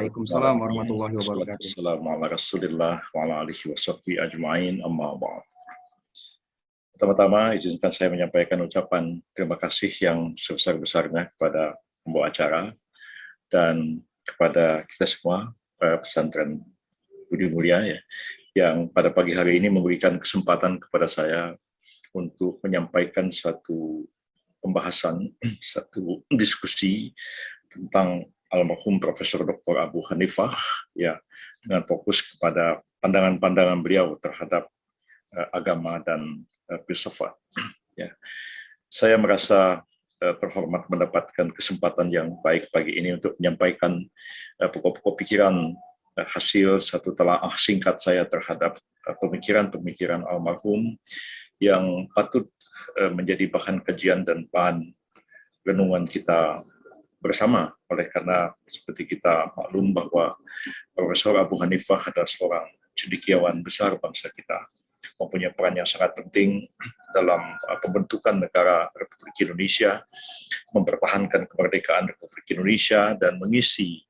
Waalaikumsalam warahmatullahi wabarakatuh. Assalamualaikum warahmatullahi wabarakatuh. Amma ba'd. Pertama-tama izinkan saya menyampaikan ucapan terima kasih yang sebesar-besarnya kepada pembawa acara dan kepada kita semua pesantren Budi Mulia ya, yang pada pagi hari ini memberikan kesempatan kepada saya untuk menyampaikan satu pembahasan, satu diskusi tentang almarhum Profesor Dr. Abu Hanifah ya, dengan fokus kepada pandangan-pandangan beliau terhadap agama dan filsafat. Ya. Saya merasa terhormat mendapatkan kesempatan yang baik pagi ini untuk menyampaikan pokok-pokok pikiran hasil satu telaah singkat saya terhadap pemikiran-pemikiran almarhum yang patut menjadi bahan kajian dan bahan renungan kita bersama, oleh karena seperti kita maklum bahwa Profesor Abu Hanifah adalah seorang cendekiawan besar bangsa kita, mempunyai peran yang sangat penting dalam pembentukan negara Republik Indonesia, mempertahankan kemerdekaan Republik Indonesia, dan mengisi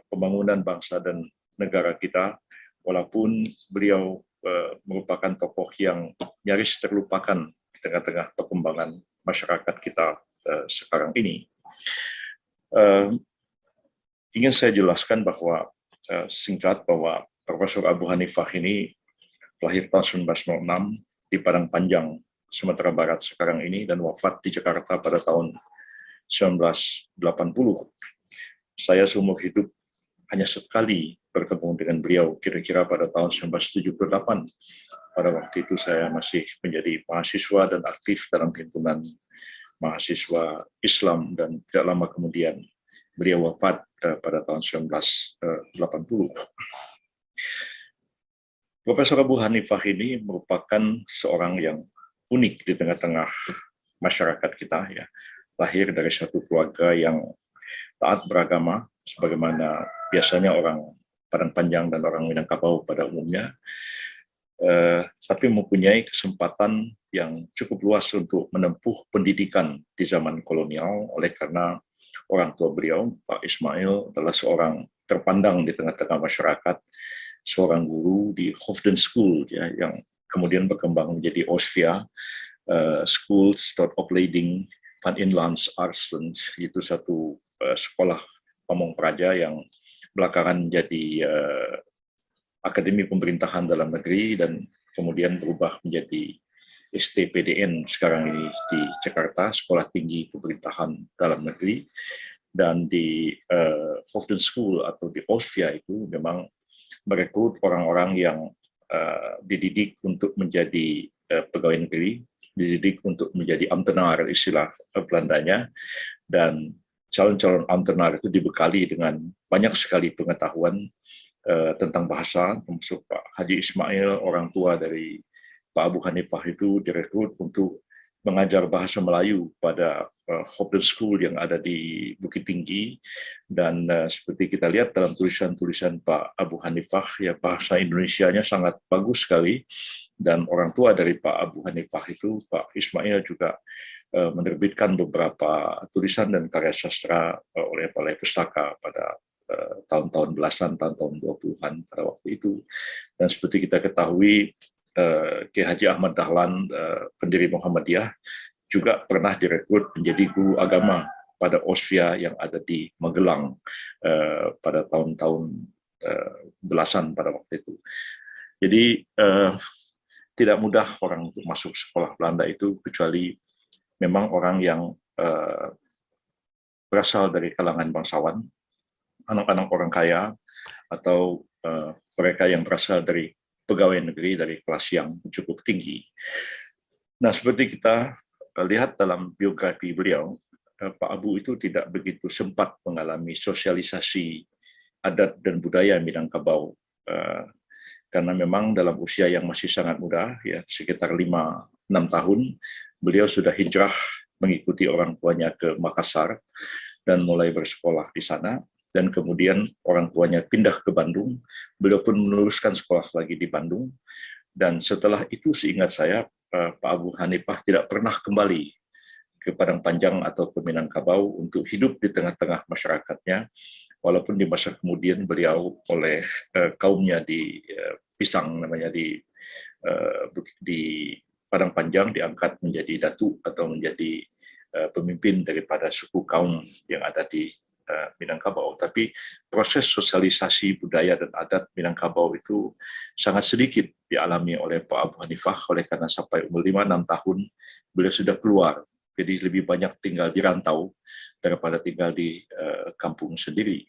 pembangunan bangsa dan negara kita, walaupun beliau merupakan tokoh yang nyaris terlupakan di tengah-tengah perkembangan masyarakat kita sekarang ini. Ingin saya jelaskan bahwa singkat bahwa Profesor Abu Hanifah ini lahir tahun 1906 di Padang Panjang, Sumatera Barat sekarang ini, dan wafat di Jakarta pada tahun 1980. Saya seumur hidup hanya sekali bertemu dengan beliau, kira-kira pada tahun 1978. Pada waktu itu saya masih menjadi mahasiswa dan aktif dalam himpunan mahasiswa Islam, dan tidak lama kemudian beliau wafat pada tahun 1980. Profesor Abu Hanifah ini merupakan seorang yang unik di tengah-tengah masyarakat kita ya. Lahir dari satu keluarga yang taat beragama sebagaimana biasanya orang Padang Panjang dan orang Minangkabau pada umumnya. Tapi mempunyai kesempatan yang cukup luas untuk menempuh pendidikan di zaman kolonial, oleh karena orang tua beliau, Pak Ismail, adalah seorang terpandang di tengah-tengah masyarakat, seorang guru di Hofden School ya, yang kemudian berkembang menjadi OSVIA, Schools tot Opleiding van Inlands Artsen, itu satu sekolah pamong praja yang belakangan menjadi Akademi Pemerintahan Dalam Negeri dan kemudian berubah menjadi STPDN sekarang ini di Jakarta, Sekolah Tinggi Pemerintahan Dalam Negeri. Dan di Hofden School atau di OSVIA itu memang merekrut orang-orang yang dididik untuk menjadi pegawai negeri, dididik untuk menjadi ambtenaar istilah Belandanya, dan calon-calon ambtenaar itu dibekali dengan banyak sekali pengetahuan tentang bahasa, termasuk Pak Haji Ismail, orang tua dari Pak Abu Hanifah itu direkrut untuk mengajar bahasa Melayu pada Hofden School yang ada di Bukit Tinggi. Dan seperti kita lihat dalam tulisan-tulisan Pak Abu Hanifah, ya bahasa Indonesianya sangat bagus sekali. Dan orang tua dari Pak Abu Hanifah itu, Pak Ismail, juga menerbitkan beberapa tulisan dan karya sastra oleh Balai Pustaka pada tahun-tahun belasan, tahun-tahun 20-an pada waktu itu. Dan seperti kita ketahui, Kiai Haji Ahmad Dahlan, pendiri Muhammadiyah, juga pernah direkrut menjadi guru agama pada OSVIA yang ada di Magelang pada tahun-tahun belasan pada waktu itu. Jadi tidak mudah orang untuk masuk sekolah Belanda itu, kecuali memang orang yang berasal dari kalangan bangsawan, anak-anak orang kaya, atau mereka yang berasal dari pegawai negeri dari kelas yang cukup tinggi. Nah, seperti kita lihat dalam biografi beliau, Pak Abu itu tidak begitu sempat mengalami sosialisasi adat dan budaya Minangkabau, karena memang dalam usia yang masih sangat muda, ya sekitar 5-6 tahun, beliau sudah hijrah mengikuti orang tuanya ke Makassar dan mulai bersekolah di sana. Dan kemudian orang tuanya pindah ke Bandung, beliau pun meneruskan sekolah lagi di Bandung. Dan setelah itu seingat saya, Pak Abu Hanifah tidak pernah kembali ke Padang Panjang atau ke Minangkabau untuk hidup di tengah-tengah masyarakatnya, walaupun di masa kemudian beliau oleh kaumnya di Pisang namanya di Padang Panjang diangkat menjadi datuk atau menjadi pemimpin daripada suku kaum yang ada di Minangkabau. Tapi proses sosialisasi budaya dan adat Minangkabau itu sangat sedikit dialami oleh Pak Abu Hanifah, oleh karena sampai umur 5-6 tahun beliau sudah keluar. Jadi lebih banyak tinggal di rantau daripada tinggal di kampung sendiri.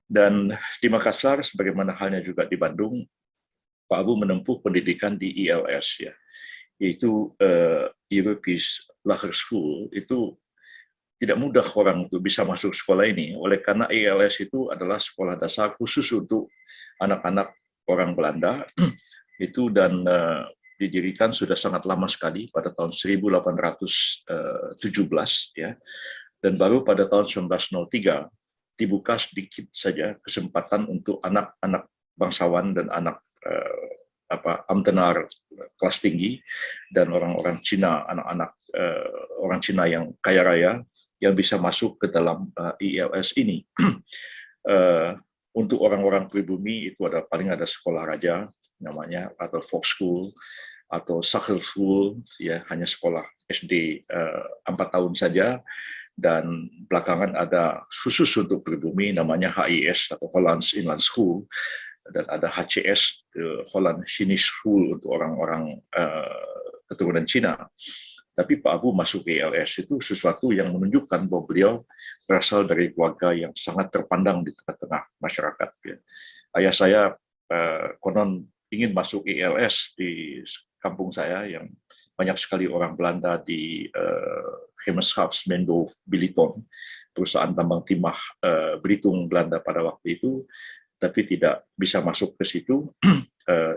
Dan di Makassar, sebagaimana halnya juga di Bandung, Pak Abu menempuh pendidikan di ILS, ya, yaitu Europese Lager School. Itu tidak mudah orang untuk bisa masuk sekolah ini, oleh karena ILS itu adalah sekolah dasar khusus untuk anak-anak orang Belanda itu, dan didirikan sudah sangat lama sekali pada tahun 1817, ya, dan baru pada tahun 1903 dibuka sedikit saja kesempatan untuk anak-anak bangsawan dan anak amtenar kelas tinggi dan orang-orang Cina, anak-anak orang Cina yang kaya raya yang bisa masuk ke dalam ILS ini. Untuk orang-orang pribumi itu paling ada sekolah raja namanya, atau Fox School atau Sachel School, ya, hanya sekolah SD 4 tahun saja, dan belakangan ada khusus untuk pribumi namanya HIS atau Hollands Inland School, dan ada HCS, Holland Chinese School untuk orang-orang keturunan Cina. Tapi Pak Abu masuk ke ILS itu sesuatu yang menunjukkan bahwa beliau berasal dari keluarga yang sangat terpandang di tengah-tengah masyarakat. Ya. Ayah saya konon ingin masuk ILS di kampung saya yang banyak sekali orang Belanda di Heemshaven, Mendorf, Billiton, perusahaan tambang timah Belitung Belanda pada waktu itu, tapi tidak bisa masuk ke situ.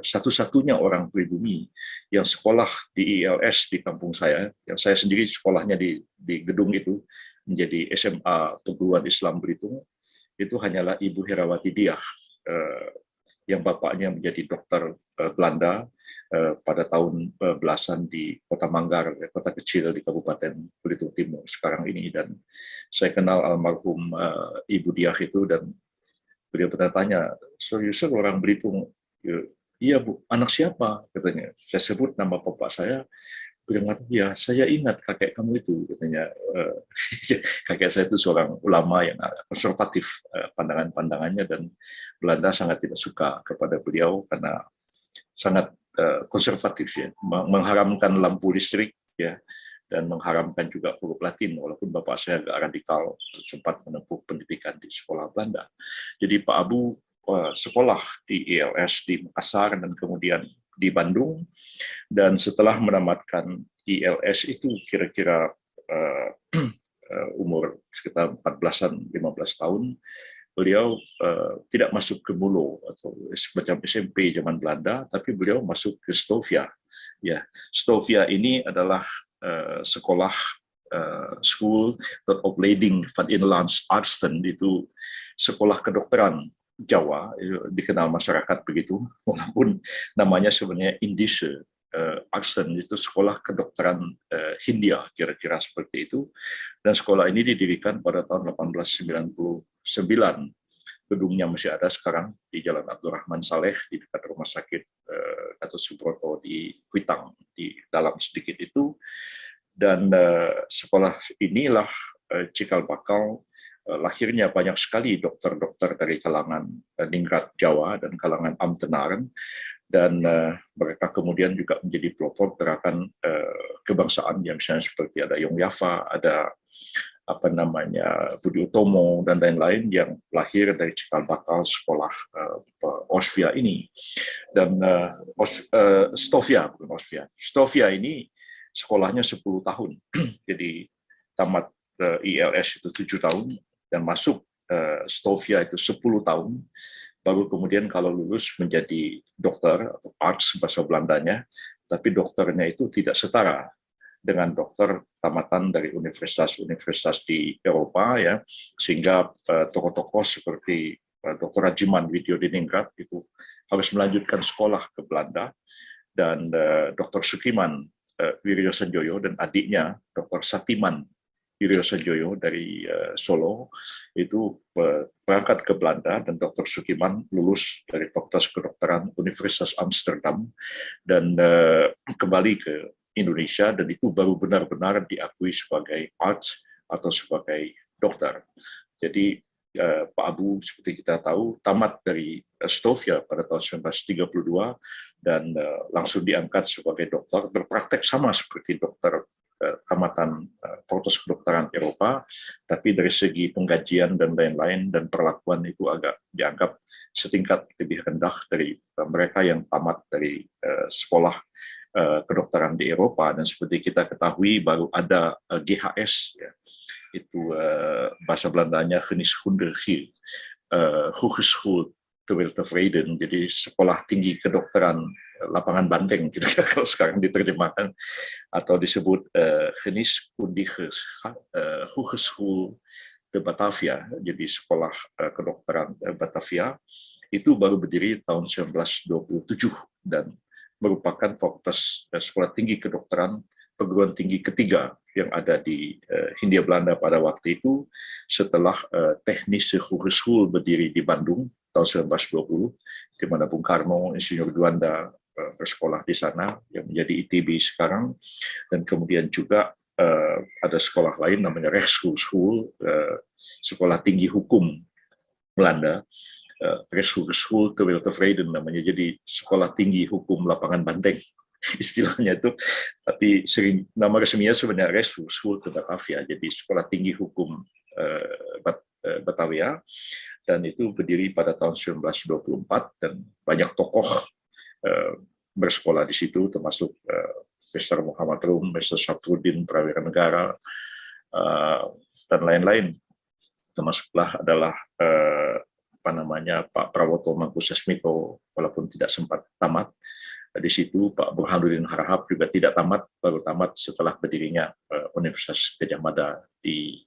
Satu-satunya orang pribumi yang sekolah di ILS di kampung saya, yang saya sendiri sekolahnya di gedung itu, menjadi SMA Perguruan Islam Belitung, itu hanyalah Ibu Herawati Diah, yang bapaknya menjadi dokter Belanda pada tahun belasan di Kota Manggar, kota kecil di Kabupaten Belitung Timur sekarang ini. Dan saya kenal almarhum Ibu Diah itu, dan beliau bertanya, "So Yusuf orang Belitung?" "Iya Bu." "Anak siapa?" katanya. Saya sebut nama bapak saya. Beliau mengatakan, "Ya, saya ingat kakek kamu itu," katanya. Kakek saya itu seorang ulama yang konservatif pandangan-pandangannya, dan Belanda sangat tidak suka kepada beliau karena sangat konservatif, ya, mengharamkan lampu listrik, ya, dan mengharamkan juga huruf Latin, walaupun bapak saya agak radikal, sempat menempuh pendidikan di sekolah Belanda. Jadi Pak Abu sekolah di ILS di Makassar dan kemudian di Bandung, dan setelah menamatkan ILS itu kira-kira umur sekitar 14-15 tahun, beliau tidak masuk ke MULO atau semacam SMP zaman Belanda, tapi beliau masuk ke Stovia. Ya, Stovia ini adalah sekolah School tot Opleiding van Inlandse Artsen, itu sekolah kedokteran Jawa, dikenal masyarakat begitu, walaupun namanya sebenarnya Indische Artsen, itu sekolah kedokteran Hindia, kira-kira seperti itu. Dan sekolah ini didirikan pada tahun 1899. Gedungnya masih ada sekarang di Jalan Abdurrahman Saleh di dekat Rumah Sakit Gatot Subroto di Kuitang, di dalam sedikit itu. Dan sekolah inilah cikal bakal lahirnya banyak sekali dokter-dokter dari kalangan ningrat Jawa dan kalangan Amtenaren, dan mereka kemudian juga menjadi pelopor gerakan kebangsaan yang misalnya seperti ada Yong Yafa, ada Budi Utomo dan lain-lain yang lahir dari cikal bakal sekolah Osvia ini. Dan Stovia ini sekolahnya 10 tahun. Jadi tamat ILS itu 7 tahun dan masuk Stovia itu 10 tahun. Baru kemudian kalau lulus menjadi dokter atau arts bahasa Belandanya, tapi dokternya itu tidak setara dengan dokter tamatan dari universitas-universitas di Eropa, ya, sehingga tokoh-tokoh seperti Dr. Rajiman Widyodiningrat itu harus melanjutkan sekolah ke Belanda, dan Dr. Sukiman Wiryosanjoyo dan adiknya Dr. Satiman Wiryosanjoyo dari Solo itu berangkat ke Belanda, dan Dr. Sukiman lulus dari Fakultas Kedokteran Universitas Amsterdam dan kembali ke Indonesia, dan itu baru benar-benar diakui sebagai arts atau sebagai dokter. Jadi Pak Abu seperti kita tahu tamat dari Stovia pada tahun 1932 dan langsung diangkat sebagai dokter, berpraktek sama seperti dokter tamatan Fakultas Kedokteran Eropa, tapi dari segi penggajian dan lain-lain dan perlakuan itu agak dianggap setingkat lebih rendah dari mereka yang tamat dari sekolah kedokteran di Eropa. Dan seperti kita ketahui baru ada GHS, ya, itu bahasa Belandanya Geneeskundige Hogeschool Terwijl Tevreden, jadi sekolah tinggi kedokteran lapangan banteng, gitu kalau sekarang diterjemahkan, atau disebut Geneeskundige Hogeschool de Batavia, jadi sekolah kedokteran Batavia, itu baru berdiri tahun 1927 dan merupakan fakultas sekolah tinggi kedokteran perguruan tinggi ketiga yang ada di Hindia Belanda pada waktu itu, setelah Technische Hogeschool berdiri di Bandung tahun 1920, di mana Bung Karno, Insinyur Juanda bersekolah di sana, yang menjadi ITB sekarang, dan kemudian juga ada sekolah lain namanya Rechtshogeschool, sekolah tinggi hukum Belanda, Rechtshogeschool Terwijl Tevreden namanya, jadi sekolah tinggi hukum lapangan banteng istilahnya itu, tapi sering nama resminya sebenarnya Rechtshogeschool te Batavia, jadi sekolah tinggi hukum Batavia, dan itu berdiri pada tahun 1924 dan banyak tokoh bersekolah di situ, termasuk Mr. Muhammad Rum, Mr. Syafruddin Prawira Negara, dan lain-lain. Termasuklah adalah Pak Prawoto Mangkusesmito, walaupun tidak sempat tamat di situ. Pak Burhanuddin Harahap juga tidak tamat, baru tamat setelah berdirinya Universitas Gadjah Mada di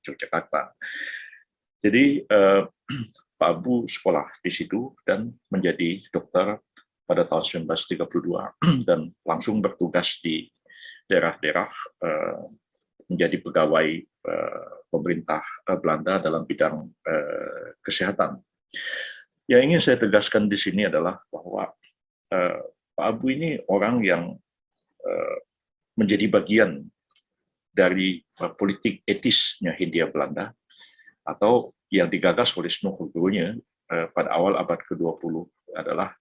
Yogyakarta. Jadi Pak Abu sekolah di situ dan menjadi dokter pada tahun 1932 dan langsung bertugas di daerah-daerah menjadi pegawai pemerintah Belanda dalam bidang kesehatan. Yang ingin saya tegaskan di sini adalah bahwa Pak Abu ini orang yang menjadi bagian dari politik etisnya Hindia Belanda, atau yang digagas oleh Snokkelgroenje pada awal abad ke-20 adalah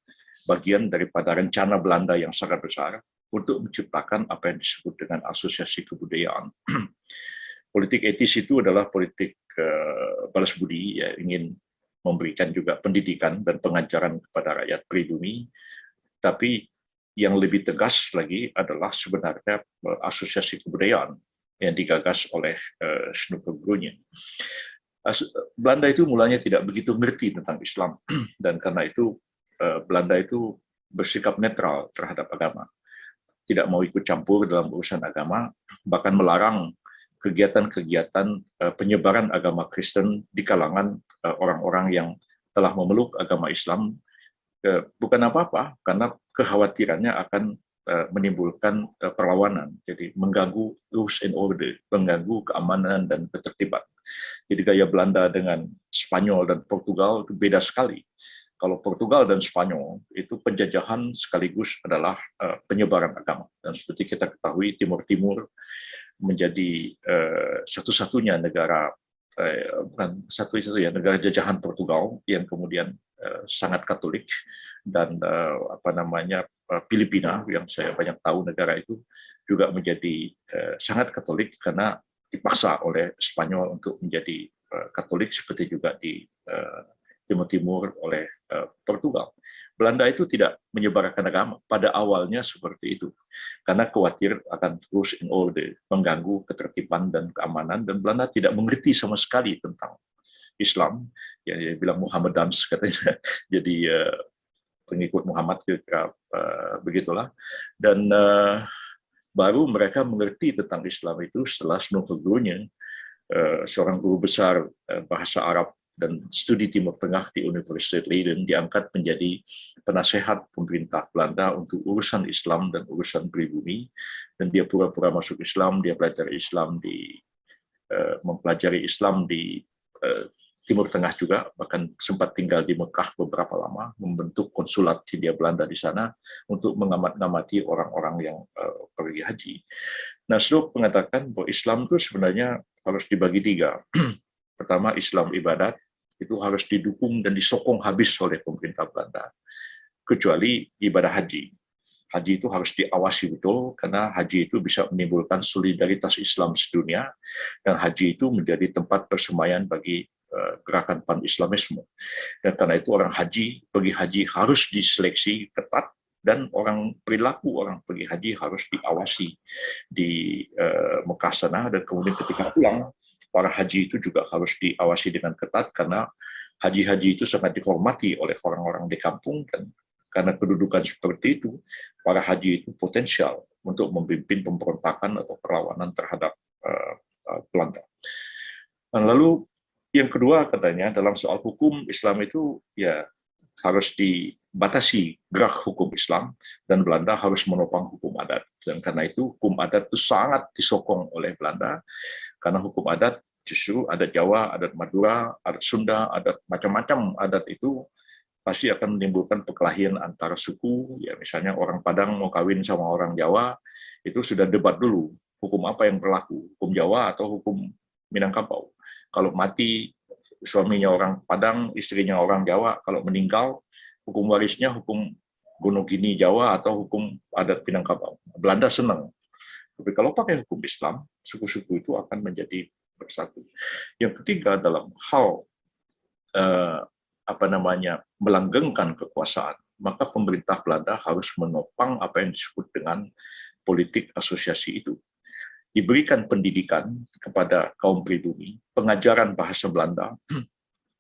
bagian daripada rencana Belanda yang sangat besar untuk menciptakan apa yang disebut dengan asosiasi kebudayaan. Politik etis itu adalah politik balas budi, ya, ingin memberikan juga pendidikan dan pengajaran kepada rakyat pribumi, tapi yang lebih tegas lagi adalah sebenarnya asosiasi kebudayaan yang digagas oleh Snokkelgroenje. Belanda itu mulanya tidak begitu mengerti tentang Islam, dan karena itu Belanda itu bersikap netral terhadap agama, tidak mau ikut campur dalam urusan agama, bahkan melarang kegiatan-kegiatan penyebaran agama Kristen di kalangan orang-orang yang telah memeluk agama Islam. Bukan apa-apa, karena kekhawatirannya akan menimbulkan perlawanan, jadi mengganggu rules and order, mengganggu keamanan dan ketertiban. Jadi gaya Belanda dengan Spanyol dan Portugal itu beda sekali. Kalau Portugal dan Spanyol itu penjajahan sekaligus adalah penyebaran agama, dan seperti kita ketahui Timur Timur menjadi satu-satunya negara, bukan satu-satunya negara jajahan Portugal yang kemudian sangat Katolik, dan Filipina yang saya banyak tahu negara itu juga menjadi sangat Katolik karena dipaksa oleh Spanyol untuk menjadi Katolik, seperti juga di Timur Timur oleh Portugal. Belanda itu tidak menyebarkan agama pada awalnya seperti itu karena khawatir akan rules and order, mengganggu ketertiban dan keamanan, dan Belanda tidak mengerti sama sekali tentang Islam, ya dia bilang Muhammadans katanya, jadi pengikut Muhammad kira-kira begitulah, dan baru mereka mengerti tentang Islam itu setelah Snokkelgroenje, seorang guru besar bahasa Arab dan studi Timur Tengah di Universitas Leiden, diangkat menjadi penasehat pemerintah Belanda untuk urusan Islam dan urusan pribumi, dan dia pura-pura masuk Islam, dia belajar Islam mempelajari Islam di Timur Tengah juga, bahkan sempat tinggal di Mekah beberapa lama, membentuk konsulat Hindia Belanda di sana untuk mengamati orang-orang yang pergi haji. Nah, Snook mengatakan bahwa Islam itu sebenarnya harus dibagi tiga. Pertama, Islam ibadat, itu harus didukung dan disokong habis oleh pemerintah Belanda, kecuali ibadah haji. Haji itu harus diawasi betul, karena haji itu bisa menimbulkan solidaritas Islam sedunia, dan haji itu menjadi tempat persemaian bagi gerakan pan-Islamisme. Dan karena itu orang haji, pergi haji harus diseleksi ketat, dan perilaku orang pergi haji harus diawasi di Mekah sana, dan kemudian ketika pulang, para haji itu juga harus diawasi dengan ketat, karena haji-haji itu sangat dihormati oleh orang-orang di kampung, dan karena kedudukan seperti itu, para haji itu potensial untuk memimpin pemberontakan atau perlawanan terhadap Belanda. Dan lalu yang kedua katanya, dalam soal hukum, Islam itu ya harus dibatasi gerak hukum Islam, dan Belanda harus menopang hukum adat. Dan karena itu hukum adat itu sangat disokong oleh Belanda, karena hukum adat justru adat Jawa, adat Madura, adat Sunda, adat macam-macam adat itu pasti akan menimbulkan perkelahian antara suku. Ya, misalnya orang Padang mau kawin sama orang Jawa, itu sudah debat dulu, hukum apa yang berlaku, hukum Jawa atau hukum Minangkabau. Kalau mati suaminya orang Padang, istrinya orang Jawa, kalau meninggal, hukum warisnya hukum Gonogini Jawa atau hukum adat Minangkabau. Belanda senang. Tapi kalau pakai hukum Islam, suku-suku itu akan menjadi bersatu. Yang ketiga, dalam hal melanggengkan kekuasaan, maka pemerintah Belanda harus menopang apa yang disebut dengan politik asosiasi itu. Diberikan pendidikan kepada kaum pribumi, pengajaran bahasa Belanda.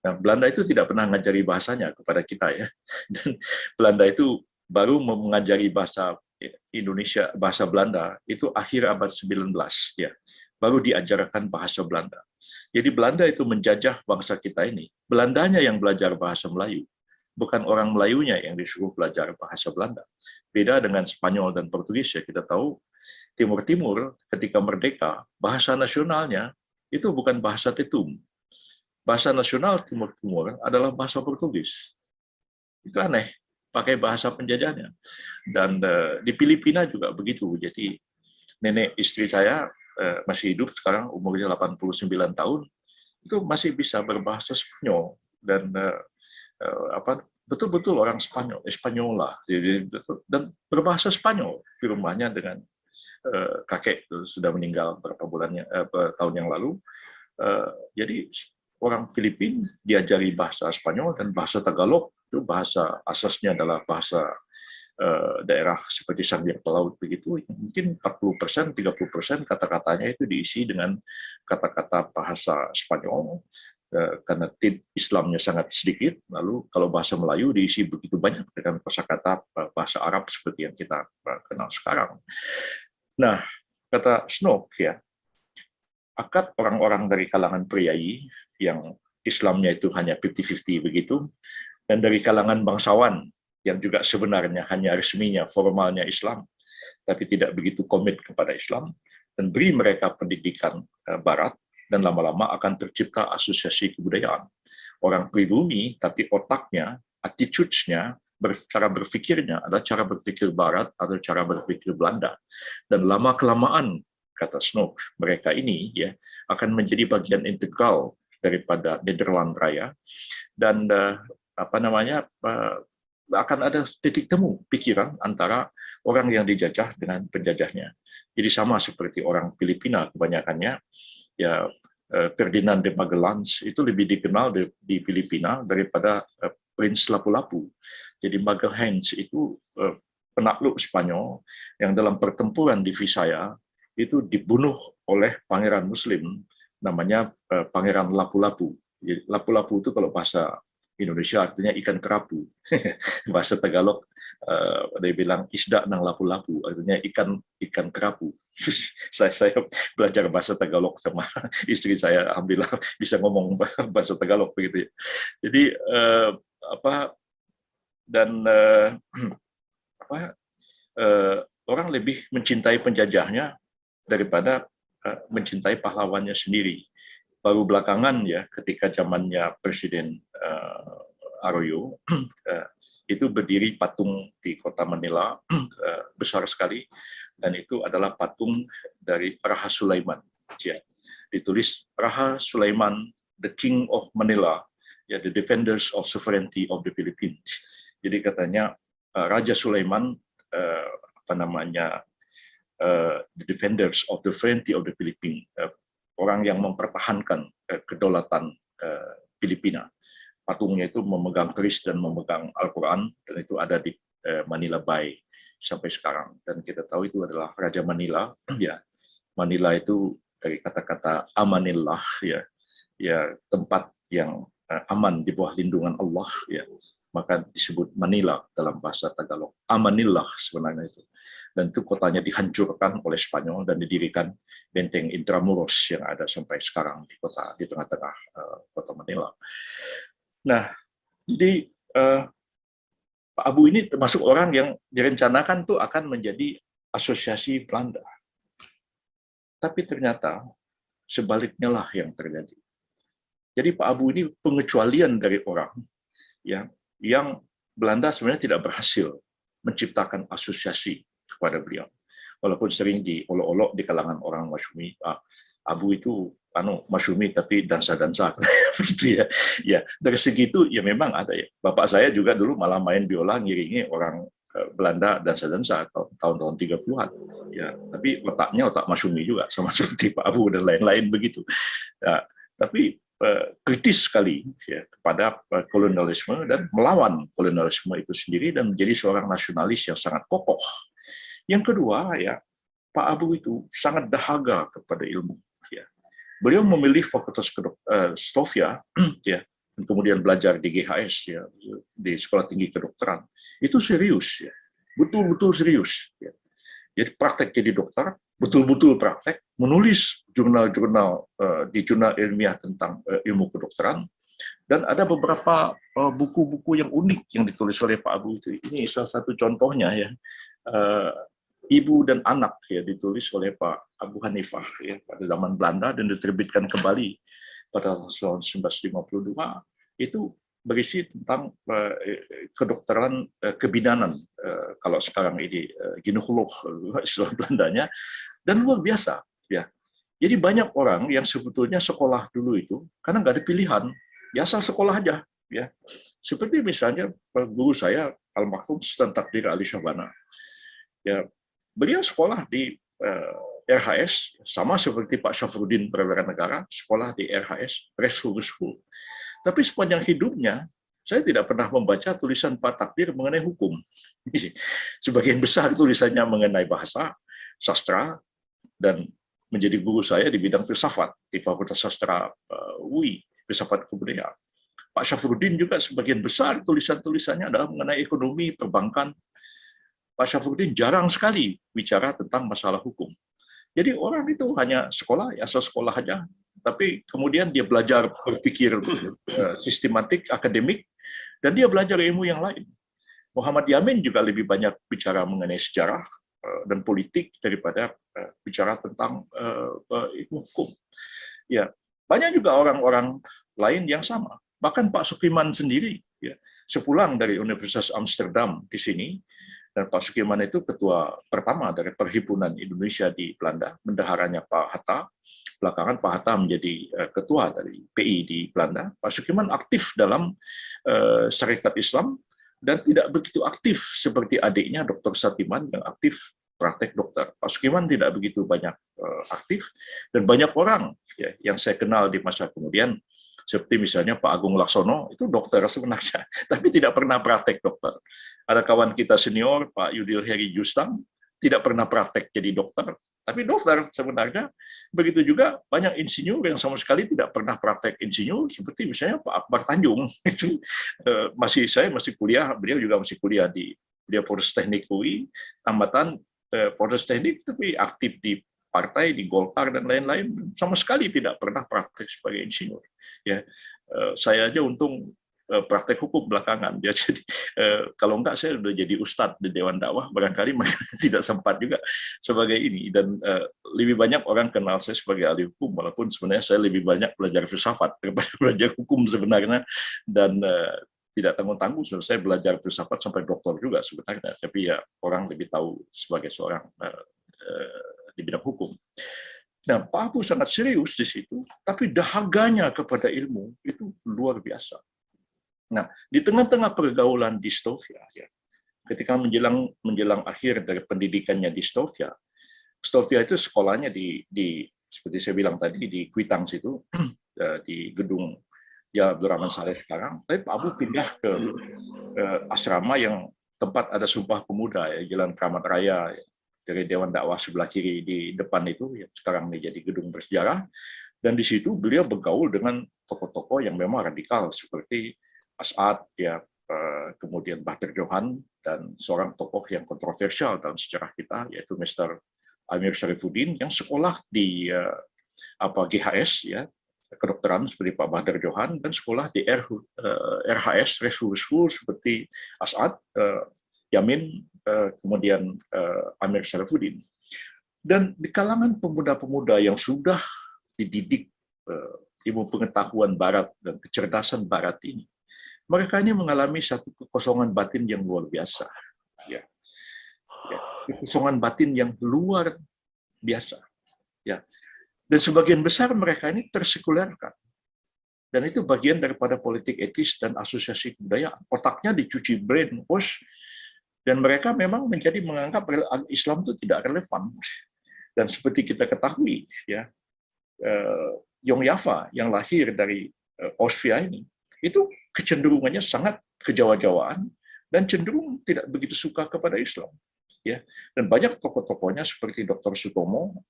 Nah, Belanda itu tidak pernah mengajari bahasanya kepada kita ya. Dan Belanda itu baru mengajari bahasa Indonesia, bahasa Belanda itu akhir abad 19 ya. Baru diajarkan bahasa Belanda. Jadi Belanda itu menjajah bangsa kita ini. Belandanya yang belajar bahasa Melayu, bukan orang Melayunya yang disuruh belajar bahasa Belanda. Beda dengan Spanyol dan Portugis ya, kita tahu Timur-Timur ketika merdeka, bahasa nasionalnya itu bukan bahasa Tetum. Bahasa nasional Timur-Timur adalah bahasa Portugis. Itu aneh, pakai bahasa penjajahnya. Dan di Filipina juga begitu. Jadi nenek istri saya masih hidup sekarang, umurnya 89 tahun, itu masih bisa berbahasa Spanyol. Dan betul-betul orang Spanyol, Espanyola. Dan berbahasa Spanyol di rumahnya dengan kakek sudah meninggal beberapa tahun yang lalu. Jadi orang Filipina diajari bahasa Spanyol, dan bahasa Tagalog itu bahasa asasnya adalah bahasa daerah seperti Sangir Pelaut begitu. Mungkin 40%, 30% kata-katanya itu diisi dengan kata-kata bahasa Spanyol, karena Islamnya sangat sedikit. Lalu kalau bahasa Melayu diisi begitu banyak dengan kosakata bahasa Arab seperti yang kita kenal sekarang. Nah, kata Snook ya, akad orang-orang dari kalangan priai yang Islamnya itu hanya 50-50 begitu, dan dari kalangan bangsawan yang juga sebenarnya hanya resminya, formalnya Islam, tapi tidak begitu komit kepada Islam, dan beri mereka pendidikan Barat, dan lama-lama akan tercipta asosiasi kebudayaan. Orang pribumi, tapi otaknya, attitudes-nya, cara berpikirnya adalah cara berpikir Barat atau cara berpikir Belanda. Dan lama-kelamaan, kata Snook, mereka ini ya akan menjadi bagian integral daripada Nederland Raya, dan akan ada titik temu pikiran antara orang yang dijajah dengan penjajahnya. Jadi sama seperti orang Filipina kebanyakannya, ya Ferdinand de Magellan itu lebih dikenal di Filipina daripada Prince Lapu-Lapu. Jadi Magellan itu penakluk Spanyol yang dalam pertempuran di Visaya itu dibunuh oleh pangeran Muslim namanya Pangeran Lapu-Lapu. Lapu-Lapu itu kalau bahasa Indonesia artinya ikan kerapu. Bahasa Tagalog dia bilang isda nang lapu-lapu, artinya ikan kerapu. saya belajar bahasa Tagalog sama istri saya, alhamdulillah bisa ngomong bahasa Tagalog begitu ya. Jadi orang lebih mencintai penjajahnya daripada mencintai pahlawannya sendiri. Baru belakangan ya, ketika zamannya Presiden Arroyo, itu berdiri patung di kota Manila, besar sekali, dan itu adalah patung dari Raja Sulaiman. Ya, ditulis Raja Sulaiman, the King of Manila, ya, the defenders of sovereignty of the Philippines. Jadi katanya Raja Sulaiman, the defenders of the sovereignty of the Philippines, orang yang mempertahankan kedaulatan Filipina. Patungnya itu memegang keris dan memegang Al-Quran, dan itu ada di Manila Bay sampai sekarang. Dan kita tahu itu adalah Raja Manila. Ya, Manila itu dari kata-kata amanillah, ya tempat yang aman di bawah lindungan Allah. Ya, maka disebut Manila dalam bahasa Tagalog. Amanillah sebenarnya itu. Dan itu kotanya dihancurkan oleh Spanyol dan didirikan benteng Intramuros yang ada sampai sekarang di tengah-tengah kota Manila. Nah, jadi Pak Abu ini termasuk orang yang direncanakan tuh akan menjadi asosiasi Belanda. Tapi ternyata sebaliknya lah yang terjadi. Jadi Pak Abu ini pengecualian dari orang yang Belanda sebenarnya tidak berhasil menciptakan asosiasi kepada beliau. Walaupun sering diolok-olok di kalangan orang Masyumi, Abu itu Masyumi tapi dansa-dansa gitu ya. Ya, dari segi itu ya memang ada ya. Bapak saya juga dulu malah main biola ngiringi orang Belanda dansa-dansa tahun-tahun 30-an. Ya, tapi otaknya otak Masyumi juga sama seperti Pak Abu dan lain-lain begitu. Ya, tapi kritis sekali ya kepada kolonialisme dan melawan kolonialisme itu sendiri dan menjadi seorang nasionalis yang sangat kokoh. Yang kedua ya, Pak Abu itu sangat dahaga kepada ilmu. Ya. Beliau memilih Fakultas Stovia, ya, dan kemudian belajar di GHS, ya, di Sekolah Tinggi Kedokteran. Itu serius, ya, betul-betul serius. Ya. Jadi praktek jadi dokter, betul-betul praktek, menulis jurnal-jurnal di jurnal ilmiah tentang ilmu kedokteran, dan ada beberapa buku-buku yang unik yang ditulis oleh Pak Abu itu. Ini salah satu contohnya ya. Ibu dan Anak ya ditulis oleh Pak Abu Hanifah ya pada zaman Belanda dan diterbitkan kembali pada tahun 1952. Itu berisi tentang kedokteran kebidanan, kalau sekarang ini ginekolog istilah Belandanya, dan luar biasa ya. Jadi banyak orang yang sebetulnya sekolah dulu itu karena nggak ada pilihan, ya asal sekolah aja ya. Seperti misalnya guru saya almarhum Sultan Takdir Ali Syahbana. Ya, beliau sekolah di RHS, sama seperti Pak Syafruddin Perwira Negara, sekolah di RHS, Rescue School. Tapi sepanjang hidupnya, saya tidak pernah membaca tulisan Pak Takdir mengenai hukum. Sebagian besar tulisannya mengenai bahasa, sastra, dan menjadi guru saya di bidang filsafat di Fakultas Sastra UI, Filsafat Kebudayaan. Pak Syafruddin juga sebagian besar tulisan-tulisannya adalah mengenai ekonomi, perbankan. Pak Syafruddin jarang sekali bicara tentang masalah hukum. Jadi orang itu hanya sekolah, ya asal sekolah aja, tapi kemudian dia belajar berpikir sistematik, akademik, dan dia belajar ilmu yang lain. Muhammad Yamin juga lebih banyak bicara mengenai sejarah dan politik daripada bicara tentang ilmu hukum. Ya, banyak juga orang-orang lain yang sama. Bahkan Pak Sukiman sendiri, ya, sepulang dari Universitas Amsterdam di sini, dan Pak Sukiman itu ketua pertama dari Perhimpunan Indonesia di Belanda, bendaharanya Pak Hatta. Belakangan Pak Hatta menjadi ketua dari PI di Belanda. Pak Sukiman aktif dalam Syarikat Islam dan tidak begitu aktif seperti adiknya Dr. Satiman yang aktif praktek dokter. Pak Sukiman tidak begitu banyak aktif, dan banyak orang ya, yang saya kenal di masa kemudian, seperti misalnya Pak Agung Laksono, itu dokter sebenarnya, tapi tidak pernah praktek dokter. Ada kawan kita senior, Pak Yudil Heri Justang, tidak pernah praktek jadi dokter, tapi dokter sebenarnya. Begitu juga banyak insinyur yang sama sekali tidak pernah praktek insinyur, seperti misalnya Pak Akbar Tanjung. Itu saya masih kuliah, beliau juga masih kuliah di dia Polteknik UI, tambatan Polteknik, tapi aktif di partai, di Golkar dan lain-lain, sama sekali tidak pernah praktek sebagai insinyur. Ya, saya aja untung praktek hukum belakangan. Ya, jadi kalau enggak saya sudah jadi ustadz di Dewan Dakwah, barangkali tidak sempat juga sebagai ini. Dan lebih banyak orang kenal saya sebagai ahli hukum, walaupun sebenarnya saya lebih banyak belajar filsafat daripada belajar hukum sebenarnya. Dan tidak tanggung-tanggung, saya belajar filsafat sampai doktor juga sebenarnya. Tapi ya orang lebih tahu sebagai seorang di bidang hukum. Nah, Pak Abu sangat serius di situ, tapi dahaganya kepada ilmu itu luar biasa. Nah, di tengah-tengah pergaulan distofia, ya, ketika menjelang akhir dari pendidikannya di Stovia itu sekolahnya di seperti saya bilang tadi di Kuitang situ, di gedung ya Abdurrahman Saleh sekarang. Tapi Pak Abu pindah ke asrama yang tempat ada Sumpah Pemuda, ya, Jalan Kramat Raya, ya, dari Dewan Dakwah sebelah kiri di depan itu, ya, sekarang menjadi gedung bersejarah. Dan di situ beliau bergaul dengan tokoh-tokoh yang memang radikal seperti As'ad, ya, kemudian Bahdar Johan, dan seorang tokoh yang kontroversial dalam sejarah kita, yaitu Mr. Amir Syarifuddin, yang sekolah di GHS, ya, kedokteran seperti Pak Bahdar Johan, dan sekolah di RHS, Rasul School, seperti As'ad, Yamin, kemudian Amir Syarifuddin. Dan di kalangan pemuda-pemuda yang sudah dididik ilmu pengetahuan Barat dan kecerdasan Barat ini, mereka ini mengalami satu kekosongan batin yang luar biasa. Ya. Kekosongan batin yang luar biasa. Ya. Dan sebagian besar mereka ini tersekulerkan. Dan itu bagian daripada politik etis dan asosiasi kebudayaan. Otaknya dicuci brainwash, dan mereka memang menganggap Islam itu tidak relevan. Dan seperti kita ketahui, ya, Yong Yafa yang lahir dari Austria ini, itu kecenderungannya sangat kejawa-jawaan dan cenderung tidak begitu suka kepada Islam, ya. Dan banyak tokoh-tokohnya seperti Dr. Sutomo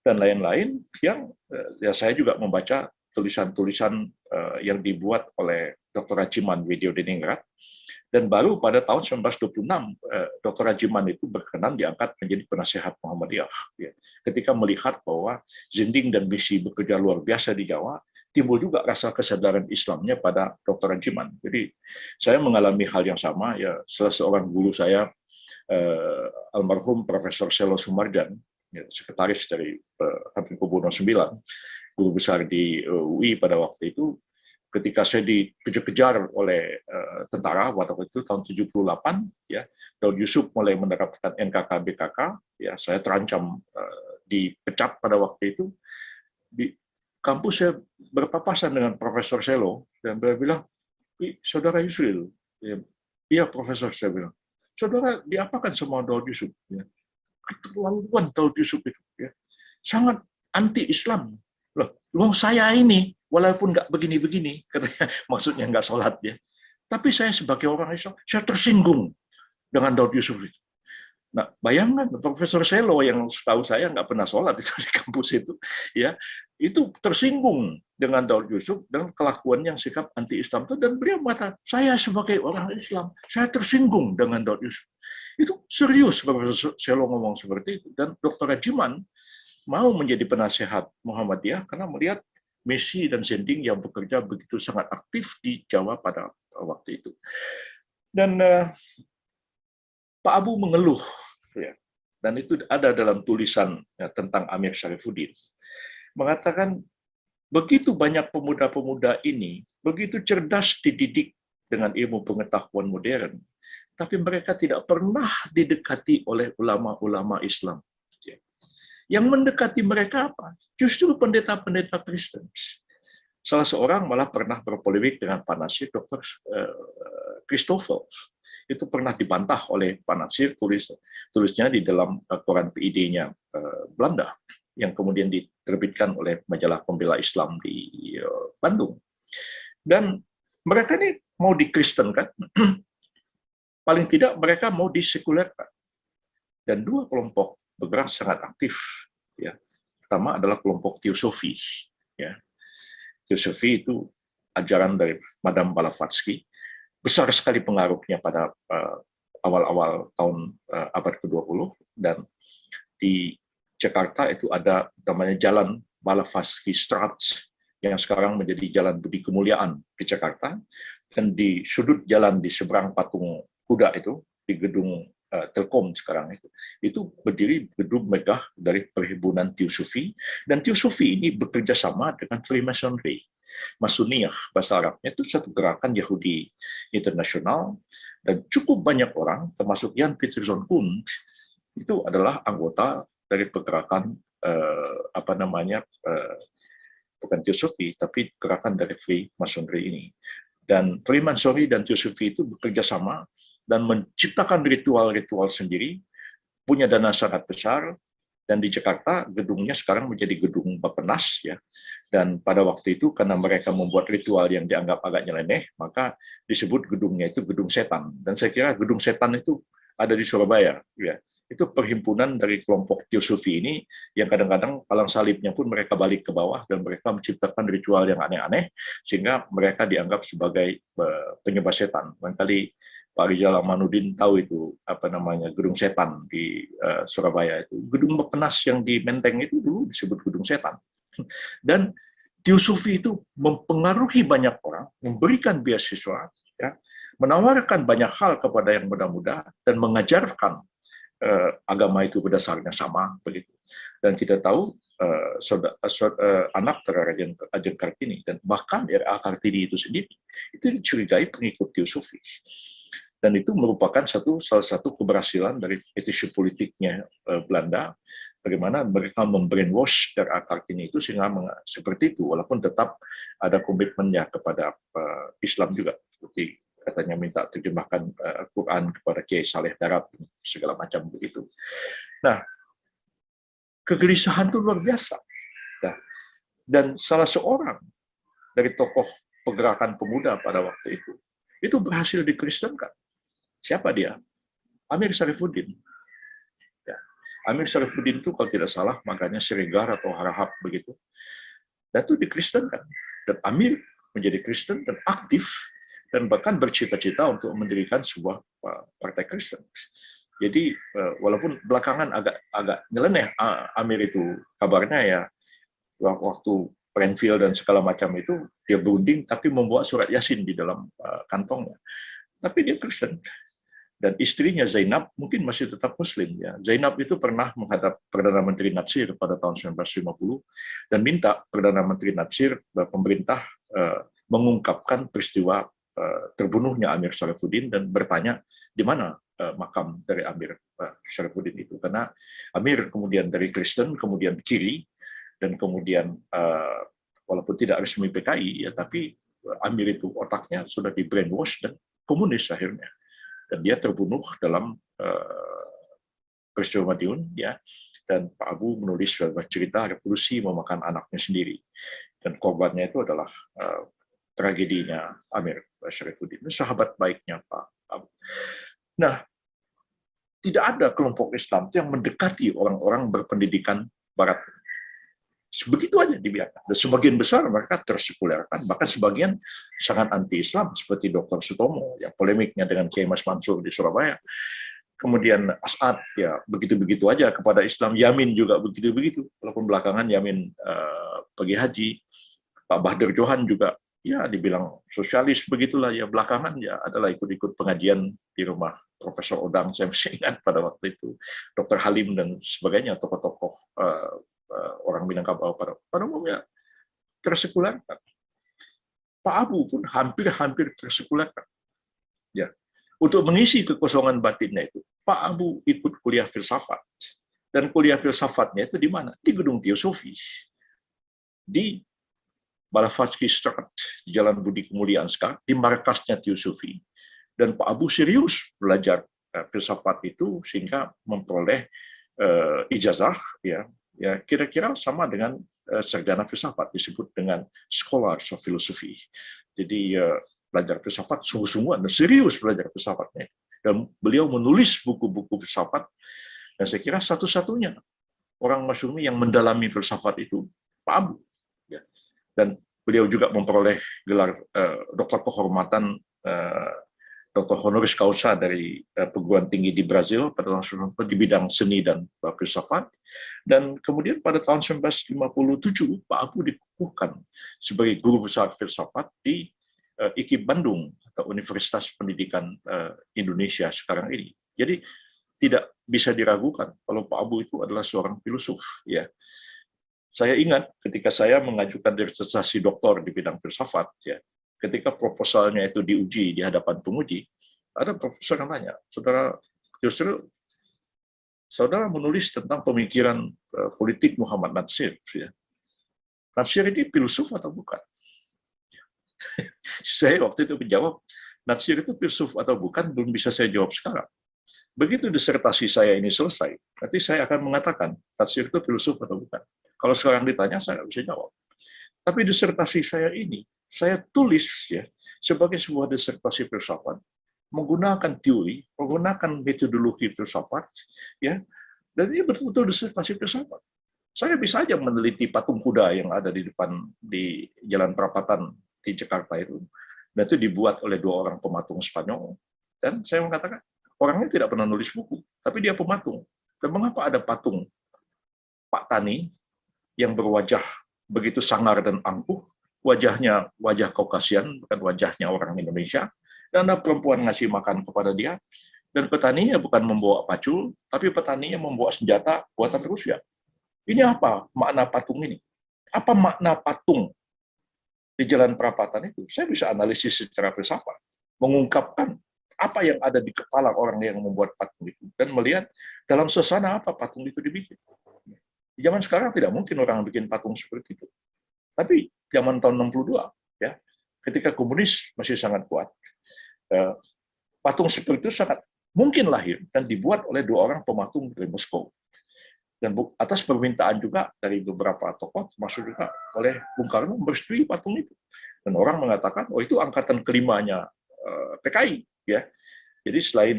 dan lain-lain yang ya saya juga membaca tulisan-tulisan yang dibuat oleh Dr. Rajiman Widyodiningrat. Dan baru pada tahun 1926 Dr. Rajiman itu berkenan diangkat menjadi penasehat Muhammadiyah, ya. Ketika melihat bahwa Zinding dan Misi bekerja luar biasa di Jawa, timbul juga rasa kesadaran Islamnya pada Dr. Rajiman. Jadi saya mengalami hal yang sama, ya. Salah seorang guru saya, almarhum Profesor Selo Sumarjan, ya, sekretaris dari Hamengkubuwono IX, guru besar di UI pada waktu itu, ketika saya dikejar-kejar oleh tentara waktu itu tahun 78, ya, Daud Yusuf mulai menerapkan NKK BKK, ya, saya terancam dipecat pada waktu itu. Di kampus saya berpapasan dengan Profesor Selo, dan beliau bilang, "Saudara Yusril," ya, "iya Profesor," saya bilang, "saudara diapakan sama Daud Yusuf?" Ya, "Keterlaluan Daud Yusuf itu, ya, sangat anti-Islam. Loh, saya ini walaupun nggak begini-begini," katanya, maksudnya nggak sholat, ya, "tapi saya sebagai orang Islam, saya tersinggung dengan Daud Yusuf itu." Nah, bayangkan Profesor Selo yang setahu saya nggak pernah sholat itu di kampus itu, ya, itu tersinggung dengan Daud Yusuf dan kelakuan yang sikap anti-Islam itu, dan beliau mengatakan, "Saya sebagai orang Islam, saya tersinggung dengan Daud Yusuf." Itu serius Profesor Selo ngomong seperti itu. Dan Dr. Rajiman mau menjadi penasehat Muhammadiyah karena melihat Messi dan Zinding yang bekerja begitu sangat aktif di Jawa pada waktu itu. Dan Pak Abu mengeluh, ya, dan itu ada dalam tulisan, ya, tentang Amir Syarifuddin, mengatakan begitu banyak pemuda-pemuda ini begitu cerdas dididik dengan ilmu pengetahuan modern, tapi mereka tidak pernah didekati oleh ulama-ulama Islam. Yang mendekati mereka apa? Justru pendeta-pendeta Kristen. Salah seorang malah pernah berpolemik dengan Pak Nasir, Dr. Christoffel. Itu pernah dibantah oleh Pak Nasir, tulisnya di dalam koran PID-nya Belanda, yang kemudian diterbitkan oleh Majalah Pembela Islam di Bandung. Dan mereka ini mau dikristenkan, paling tidak mereka mau disekulerkan. Dan dua kelompok bergerak sangat aktif. Ya. Pertama adalah kelompok teosofi. Ya. Teosofi itu ajaran dari Madame Blavatsky. Besar sekali pengaruhnya pada awal-awal tahun abad ke-20, dan di Jakarta itu ada namanya Jalan Blavatsky Straat yang sekarang menjadi Jalan Budi Kemuliaan di Jakarta, dan di sudut jalan di seberang patung kuda itu, di gedung Telkom sekarang itu berdiri gedung megah dari Perhimpunan Teosofi, dan Teosofi ini bekerja sama dengan Freemasonry. Masoniyah bahasa Arabnya itu satu gerakan Yahudi internasional, dan cukup banyak orang termasuk Jan Pieterszoon Koen itu adalah anggota dari pergerakan bukan Teosofi tapi gerakan dari Freemasonry ini. Dan Freemasonry dan Teosofi itu bekerja sama dan menciptakan ritual-ritual sendiri, punya dana sangat besar. Dan di Jakarta gedungnya sekarang menjadi gedung Bappenas, ya. Dan pada waktu itu karena mereka membuat ritual yang dianggap agak nyeleneh, maka disebut gedungnya itu gedung setan. Dan saya kira gedung setan itu ada di Surabaya, ya. Itu perhimpunan dari kelompok teosofi ini yang kadang-kadang palang salibnya pun mereka balik ke bawah dan mereka menciptakan ritual yang aneh-aneh sehingga mereka dianggap sebagai penyembah setan. Barangkali Pak Rizal Amanuddin tahu itu gedung setan di Surabaya itu. Gedung Bappenas yang di Menteng itu dulu disebut gedung setan. Dan teosofi itu mempengaruhi banyak orang, memberikan beasiswa, ya, menawarkan banyak hal kepada yang muda-muda dan mengajarkan agama itu berdasarnya sama begitu. Dan kita tahu anak dari Ajeng Kartini dan bahkan R.A. Kartini itu sendiri itu dicurigai pengikut teosofi. Dan itu merupakan salah satu keberhasilan dari etisi politiknya Belanda, bagaimana mereka membrainwash R.A. Kartini itu sehingga seperti itu, walaupun tetap ada komitmennya kepada Islam juga, seperti katanya minta terjemahkan Quran kepada Kiai Saleh Darat, segala macam begitu. Nah, kegelisahan itu luar biasa. Nah, dan salah seorang dari tokoh pergerakan pemuda pada waktu itu berhasil dikristenkan. Siapa dia? Amir Syarifuddin. Ya. Amir Syarifuddin itu kalau tidak salah makanya Siregar atau Harahap begitu. Dan itu dikristenkan. Dan Amir menjadi Kristen dan aktif dan bahkan bercita-cita untuk mendirikan sebuah partai Kristen. Jadi walaupun belakangan agak nyeleneh Amir itu kabarnya, ya, waktu Renville dan segala macam itu dia berunding tapi membawa surat Yasin di dalam kantongnya. Tapi dia Kristen. Dan istrinya Zainab mungkin masih tetap Muslim. Ya. Zainab itu pernah menghadap Perdana Menteri Natsir pada tahun 1950 dan minta Perdana Menteri Natsir pemerintah mengungkapkan peristiwa terbunuhnya Amir Syarifuddin dan bertanya di mana makam dari Amir Syarifuddin itu. Karena Amir kemudian dari Kristen, kemudian kiri, dan kemudian walaupun tidak resmi PKI, ya, tapi Amir itu otaknya sudah di brainwash dan komunis akhirnya. Dan dia terbunuh dalam peristiwa Madiun, ya. Dan Pak Abu menulis cerita revolusi memakan anaknya sendiri. Dan korbannya itu adalah tragedinya Amir Syarifuddin, sahabat baiknya Pak Abu. Nah, tidak ada kelompok Islam yang mendekati orang-orang berpendidikan Barat. Begitu aja dibiarkan. Dan sebagian besar mereka tersekulerkan, bahkan sebagian sangat anti-Islam, seperti Dr. Sutomo, yang polemiknya dengan Kiai Mas Mansur di Surabaya. Kemudian As'ad, ya begitu-begitu aja kepada Islam. Yamin juga begitu-begitu, walaupun belakangan Yamin pergi haji. Pak Bahdur Johan juga, ya dibilang sosialis begitulah, ya belakangan ya adalah ikut-ikut pengajian di rumah Profesor Odang, saya masih ingat pada waktu itu. Dr. Halim dan sebagainya, tokoh-tokoh orang Minangkabau pada umumnya tersekulerkan. Pak Abu pun hampir tersekulerkan. Ya. Untuk mengisi kekosongan batinnya itu, Pak Abu ikut kuliah filsafat. Dan kuliah filsafatnya itu di mana? Di Gedung Teosofi. Di Blavatsky Straat, di Jalan Budi Kemuliaan sekarang, di markasnya Teosofi. Dan Pak Abu serius belajar filsafat itu sehingga memperoleh ijazah, ya kira-kira sama dengan sarjana filsafat, disebut dengan Scholars of Philosophy. Jadi belajar filsafat sungguh-sungguhan dan serius belajar filsafatnya. Dan beliau menulis buku-buku filsafat Dan saya kira satu-satunya orang Masyumi yang mendalami filsafat itu Pak Abu. Ya. Dan beliau juga memperoleh gelar doktor kehormatan, doktor honoris causa dari perguruan tinggi di Brazil pada tahun di bidang seni dan filsafat. Dan kemudian pada tahun 1957 Pak Abu dikukuhkan sebagai guru besar filsafat di IKIP Bandung atau Universitas Pendidikan Indonesia sekarang ini. Jadi tidak bisa diragukan kalau Pak Abu itu adalah seorang filosof. Ya, saya ingat ketika saya mengajukan disertasi doktor di bidang filsafat, ya, ketika proposalnya itu diuji di hadapan penguji, ada profesor yang nanya, justru saudara menulis tentang pemikiran politik Muhammad Natsir. Ya. Natsir ini filsuf atau bukan? Saya waktu itu menjawab, Natsir itu filsuf atau bukan belum bisa saya jawab sekarang. Begitu disertasi saya ini selesai, nanti saya akan mengatakan Natsir itu filsuf atau bukan. Kalau sekarang ditanya, saya nggak bisa jawab. Tapi disertasi saya ini, saya tulis ya sebagai sebuah disertasi filsafat, menggunakan teori, menggunakan metodologi filsafat, ya, dan ini betul-betul disertasi filsafat. Saya bisa aja meneliti patung kuda yang ada di depan di Jalan Perapatan di Jakarta itu, dan itu dibuat oleh 2 orang pematung Spanyol. Dan saya mengatakan, orangnya tidak pernah nulis buku, tapi dia pematung. Dan mengapa ada patung Pak Tani yang berwajah begitu sangar dan angkuh, wajahnya wajah Kaukasian, bukan wajahnya orang Indonesia, dan ada perempuan ngasih makan kepada dia, dan petaninya bukan membawa pacul, tapi petaninya membawa senjata buatan Rusia. Ini apa makna patung ini? Apa makna patung di Jalan Perapatan itu? Saya bisa analisis secara filsafat, mengungkapkan apa yang ada di kepala orang yang membuat patung itu, dan melihat dalam suasana apa patung itu dibikin. Di zaman sekarang tidak mungkin orang bikin patung seperti itu. Tapi zaman tahun 62, ya, ketika komunis masih sangat kuat, patung seperti itu sangat mungkin lahir dan dibuat oleh 2 orang pematung dari Moskow. Dan atas permintaan juga dari beberapa tokoh, termasuk juga oleh Bung Karno, merestui patung itu. Dan orang mengatakan, oh itu angkatan kelimanya PKI, ya. Jadi selain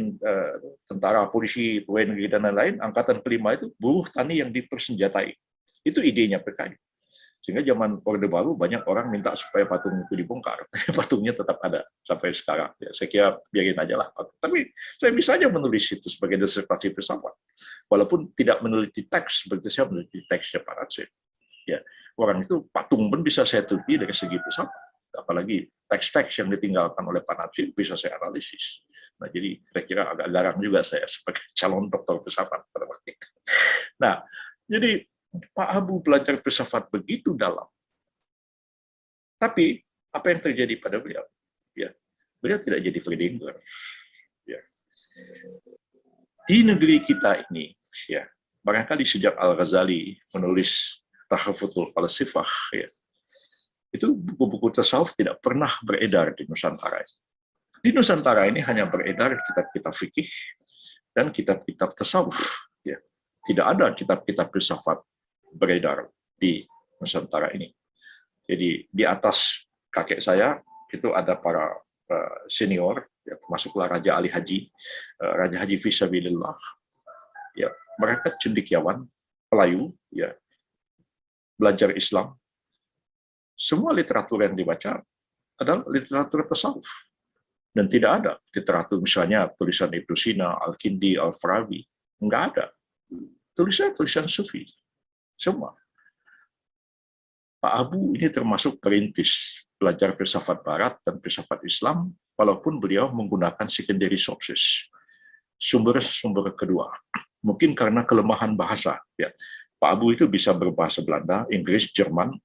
tentara, polisi, TNI dan lain-lain, angkatan kelima itu buruh tani yang dipersenjatai. Itu idenya PKI. Sehingga zaman Orde Baru banyak orang minta supaya patung itu dibongkar. Patungnya tetap ada sampai sekarang. Ya, saya kira biarin aja lah. Tapi saya bisa aja menulis itu sebagai disertasi filsafat. Walaupun tidak meneliti teks seperti saya meneliti teksnya Pak Natsir. Ya, orang itu patung pun bisa saya teliti dari segi filsafat. Apalagi teks-teks yang ditinggalkan oleh Pak Natsir bisa saya analisis. Nah, jadi kira-kira agak garang juga saya sebagai calon doktor filsafat pada waktu itu. Nah, jadi Pak Abu belajar filsafat begitu dalam. Tapi apa yang terjadi pada beliau? Ya, beliau tidak jadi Friedlander. Ya. Di negeri kita ini, ya, barangkali sejak Al-Ghazali menulis Tahafutul Falsafah, ya, itu buku-buku tasawuf tidak pernah beredar di Nusantara. Di Nusantara ini hanya beredar kitab-kitab fikih dan kitab-kitab tasawuf. Ya. Tidak ada kitab-kitab filsafat beredar di Nusantara ini. Jadi di atas kakek saya itu ada para senior, ya, termasuklah Raja Ali Haji, Raja Haji Fisabilillah. Ya, mereka cendekiawan, pelayu, ya, belajar Islam. Semua literatur yang dibaca adalah literatur tasawuf. Dan tidak ada literatur misalnya tulisan Ibnu Sina, Al-Kindi, Al-Farabi. Enggak ada. Tulisan Sufi. Semua. Pak Abu ini termasuk perintis belajar filsafat Barat dan filsafat Islam, walaupun beliau menggunakan secondary sources, sumber-sumber kedua. Mungkin karena kelemahan bahasa. Ya. Pak Abu itu bisa berbahasa Belanda, Inggris, Jerman,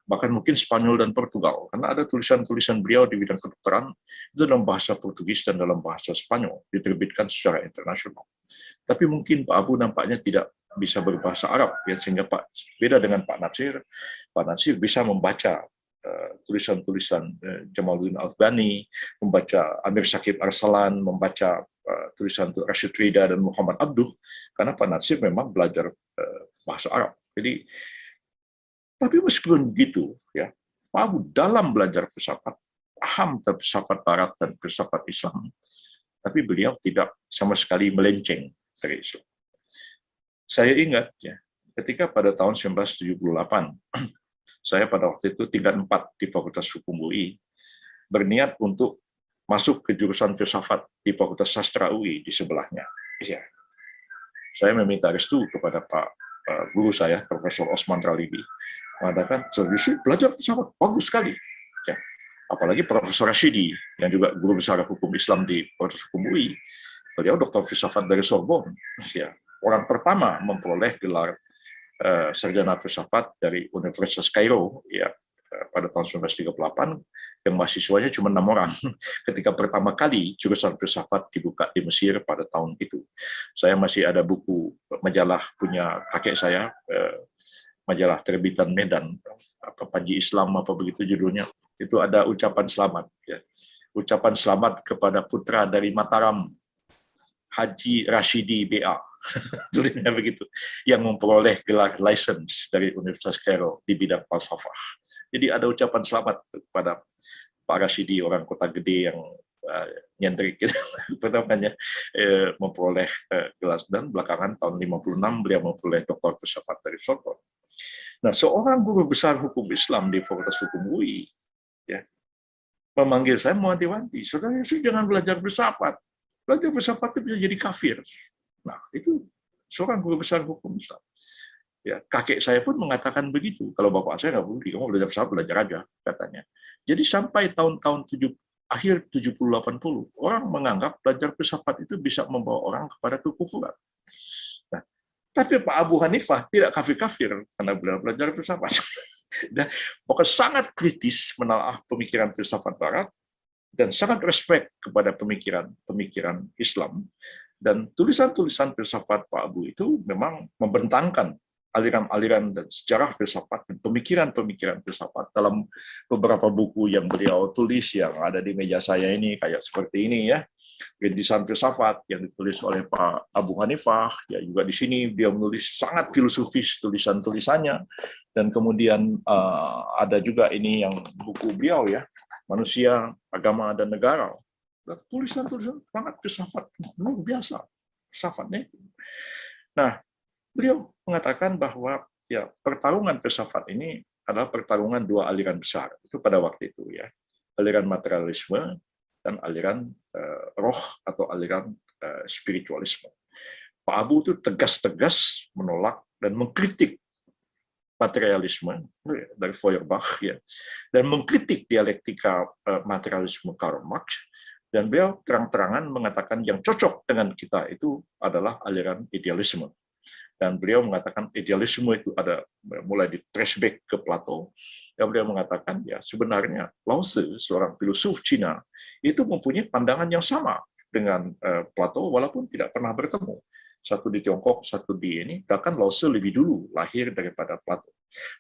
bahkan mungkin Spanyol dan Portugal, karena ada tulisan-tulisan beliau di bidang kedokteran itu dalam bahasa Portugis dan dalam bahasa Spanyol, diterbitkan secara internasional. Tapi mungkin Pak Abu nampaknya tidak bisa berbahasa Arab, ya, sehingga beda dengan Pak Natsir bisa membaca tulisan-tulisan Jamaluddin Al-Afghani, membaca Amir Shakib Arsalan, membaca tulisan Rashid Rida dan Muhammad Abduh, karena Pak Natsir memang belajar bahasa Arab. Jadi, tapi meskipun begitu, ya, Pak Abu dalam belajar filsafat, paham filsafat Barat dan filsafat Islam, tapi beliau tidak sama sekali melenceng dari Islam. Saya ingat ya, ketika pada tahun 1978, saya pada waktu itu tingkat 4 di Fakultas Hukum UI, berniat untuk masuk ke jurusan filsafat di Fakultas Sastra UI di sebelahnya. Ya. Saya meminta restu kepada Pak guru saya, Profesor Osman Ralibi, mengatakan, serius belajar filsafat, bagus sekali. Ya. Apalagi Profesor Rashidi, yang juga guru besar hukum Islam di Fakultas Hukum UI, beliau doktor filsafat dari Sorbonne. Ya. Orang pertama memperoleh gelar sarjana filsafat dari Universitas Kairo, ya, pada tahun 1938, yang mahasiswanya cuma 6 orang. Ketika pertama kali jurusan filsafat dibuka di Mesir pada tahun itu. Saya masih ada buku majalah punya kakek saya, majalah terbitan Medan, apa Panji Islam apa begitu judulnya. Itu ada ucapan selamat. Ya. Ucapan selamat kepada putra dari Mataram, Haji Rashidi BA. Tulisnya begitu, yang memperoleh gelar license dari Universitas Kairo di bidang falsafah. Jadi ada ucapan selamat kepada Pak Rashidi, orang kota gede yang nyentrik gitu, namanya, memperoleh gelar, dan belakangan tahun 56 beliau memperoleh doktor filsafat dari Sorbonne. Nah, seorang guru besar hukum Islam di Fakultas Hukum UI, ya, memanggil saya mewanti-wanti, saudara Yusuf jangan belajar filsafat. Belajar filsafat itu bisa jadi kafir. Nah, itu seorang guru besar hukum Islam. Ya, kakek saya pun mengatakan begitu. Kalau bapak saya nggak boleh, kamu belajar filsafat, belajar aja, katanya. Jadi sampai tahun-tahun akhir 70-80, orang menganggap belajar filsafat itu bisa membawa orang kepada kekufuran. Nah, tapi Pak Abu Hanifah tidak kafir-kafir karena beliau belajar filsafat. Dan pokoknya sangat kritis menelaah pemikiran filsafat Barat dan sangat respect kepada pemikiran Islam. Dan tulisan-tulisan filsafat Pak Abu itu memang membentangkan aliran-aliran dan sejarah filsafat dan pemikiran-pemikiran filsafat dalam beberapa buku yang beliau tulis yang ada di meja saya ini, kayak seperti ini ya, Rintisan Filsafat yang ditulis oleh Pak Abu Hanifah. Ya, juga di sini dia menulis sangat filosofis tulisan-tulisannya. Dan kemudian ada juga ini yang buku beliau ya, Manusia, Agama dan Negara. Tulisan-tulisan sangat filsafat luar biasa filsafatnya. Nah, beliau mengatakan bahwa ya pertarungan filsafat ini adalah pertarungan dua aliran besar itu pada waktu itu ya, aliran materialisme dan aliran roh atau aliran spiritualisme. Pak Abu itu tegas-tegas menolak dan mengkritik materialisme dari Feuerbach ya, dan mengkritik dialektika materialisme Karl Marx. Dan beliau terang-terangan mengatakan yang cocok dengan kita itu adalah aliran idealisme. Dan beliau mengatakan idealisme itu ada mulai di tracebacks ke Plato. Dan beliau mengatakan ya sebenarnya Lao Tzu, seorang filosof Cina, itu mempunyai pandangan yang sama dengan Plato walaupun tidak pernah bertemu. Satu di Tiongkok, satu di ini. Bahkan Lao Tzu lebih dulu lahir daripada Plato.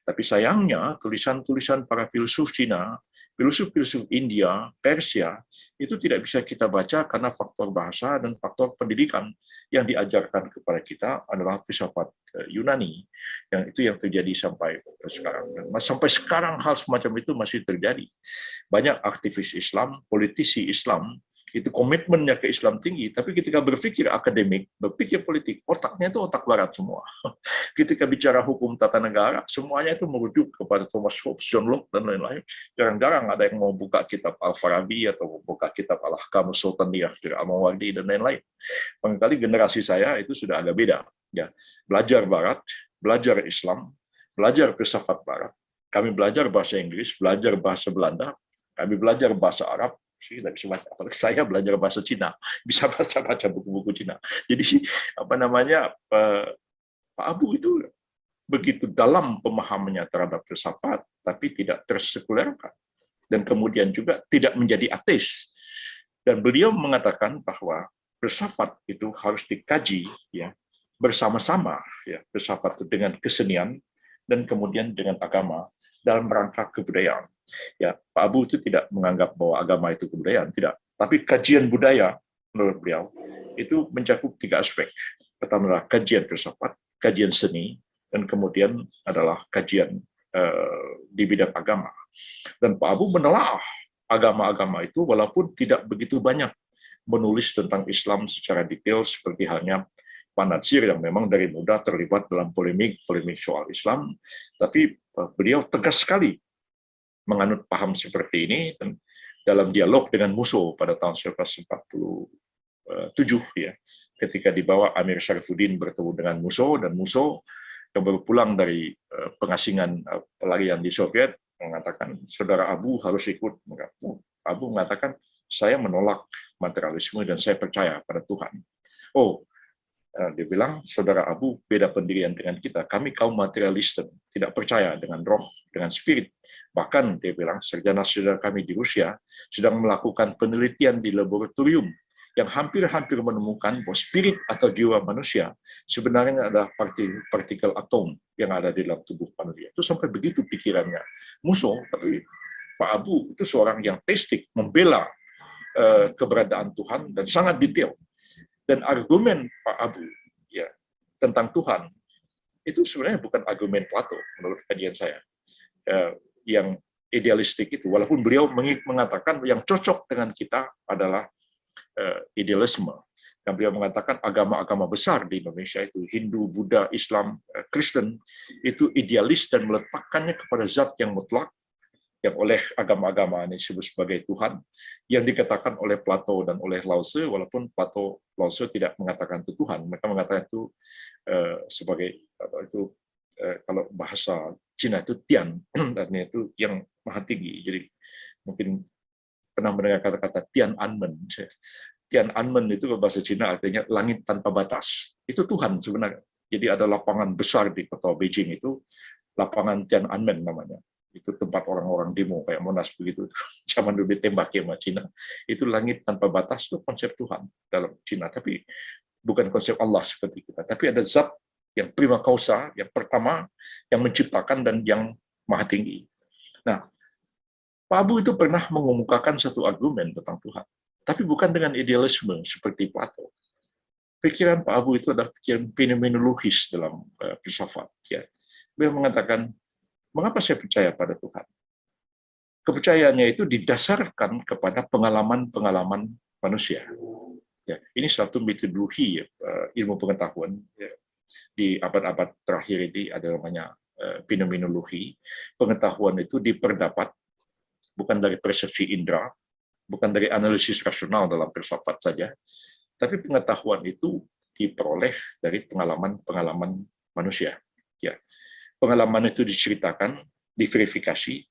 Tapi sayangnya tulisan-tulisan para filsuf Cina, filsuf-filsuf India, Persia, itu tidak bisa kita baca karena faktor bahasa dan faktor pendidikan. Yang diajarkan kepada kita adalah filsafat Yunani, yang itu yang terjadi sampai sekarang. Dan sampai sekarang hal semacam itu masih terjadi. Banyak aktivis Islam, politisi Islam, itu komitmennya ke Islam tinggi, tapi ketika berpikir akademik, berpikir politik, otaknya itu otak barat semua. Ketika bicara hukum tata negara, semuanya itu merujuk kepada Thomas Hobbes, John Locke, dan lain-lain. Jarang-jarang ada yang mau buka kitab Al-Farabi atau buka kitab Al-Ahkam Sultaniyah dari Al-Mawardi dan lain-lain. Barangkali generasi saya itu sudah agak beda. Ya, belajar Barat, belajar Islam, belajar filsafat Barat. Kami belajar bahasa Inggris, belajar bahasa Belanda, kami belajar bahasa Arab. Apalagi saya belajar bahasa Cina, bisa baca buku-buku Cina. Jadi apa namanya, Pak Abu itu begitu dalam pemahamannya terhadap filsafat, tapi tidak tersekulerkan, dan kemudian juga tidak menjadi ateis. Dan beliau mengatakan bahwa filsafat itu harus dikaji ya bersama-sama, ya filsafat itu dengan kesenian dan kemudian dengan agama dalam rangka kebudayaan. Ya, Pak Abu itu tidak menganggap bahwa agama itu kebudayaan, tidak. Tapi kajian budaya menurut beliau itu mencakup 3 aspek. Pertama adalah kajian filsafat, kajian seni, dan kemudian adalah kajian di bidang agama. Dan Pak Abu menelaah agama-agama itu walaupun tidak begitu banyak menulis tentang Islam secara detail seperti halnya Pak Natsir yang memang dari muda terlibat dalam polemik soal Islam, tapi beliau tegas sekali menganut paham seperti ini dan dalam dialog dengan Musso pada tahun 1947 ya, ketika dibawa Amir Syarifuddin bertemu dengan Musso, dan Musso yang baru pulang dari pengasingan pelarian di Soviet mengatakan saudara Abu harus ikut. Abu mengatakan saya menolak materialisme dan saya percaya pada Tuhan. Oh, dia bilang, saudara Abu beda pendirian dengan kita. Kami kaum materialisten, tidak percaya dengan roh, dengan spirit. Bahkan dia bilang, sarjana-sarjana kami di Rusia sedang melakukan penelitian di laboratorium yang hampir-hampir menemukan bahwa spirit atau jiwa manusia sebenarnya adalah partikel atom yang ada di dalam tubuh manusia. Itu sampai begitu pikirannya Musso, tapi Pak Abu itu seorang yang teistik, membela keberadaan Tuhan dan sangat detail. Dan argumen Pak Abu ya tentang Tuhan itu sebenarnya bukan argumen Plato menurut kajian saya yang idealistik itu, walaupun beliau mengatakan yang cocok dengan kita adalah idealisme. Dan beliau mengatakan agama-agama besar di Indonesia itu Hindu, Buddha, Islam, Kristen itu idealis dan meletakkannya kepada zat yang mutlak yang oleh agama-agama ini disebut sebagai Tuhan, yang dikatakan oleh Plato dan oleh Lao Tzu, walaupun Plato, Lao Tzu tidak mengatakan itu Tuhan, mereka mengatakan itu sebagai kalau bahasa Cina itu Tian, dan itu yang maha tinggi. Jadi mungkin pernah mendengar kata-kata Tiananmen. Tiananmen itu bahasa Cina artinya langit tanpa batas. Itu Tuhan sebenarnya. Jadi ada lapangan besar di kota Beijing itu, lapangan Tiananmen namanya. Itu tempat orang-orang demo kayak Monas begitu. Zaman dulu ditembaki sama Cina. Itu langit tanpa batas itu konsep Tuhan dalam Cina, tapi bukan konsep Allah seperti kita. Tapi ada zat yang prima causa, yang pertama, yang menciptakan dan yang maha tinggi. Nah, Pak Abu itu pernah mengemukakan satu argumen tentang Tuhan, tapi bukan dengan idealisme seperti Plato. Pikiran Pak Abu itu adalah pikiran fenomenologis dalam filsafat. Ya. Beliau mengatakan, mengapa saya percaya pada Tuhan? Kepercayaannya itu didasarkan kepada pengalaman-pengalaman manusia. Ya, ini satu metodologi ilmu pengetahuan ya. Di abad-abad terakhir ini ada namanya fenomenologi. Pengetahuan itu diperdapat bukan dari persepsi indera, bukan dari analisis rasional dalam filsafat saja, tapi pengetahuan itu diperoleh dari pengalaman-pengalaman manusia. Ya. Pengalaman itu diceritakan, diverifikasi,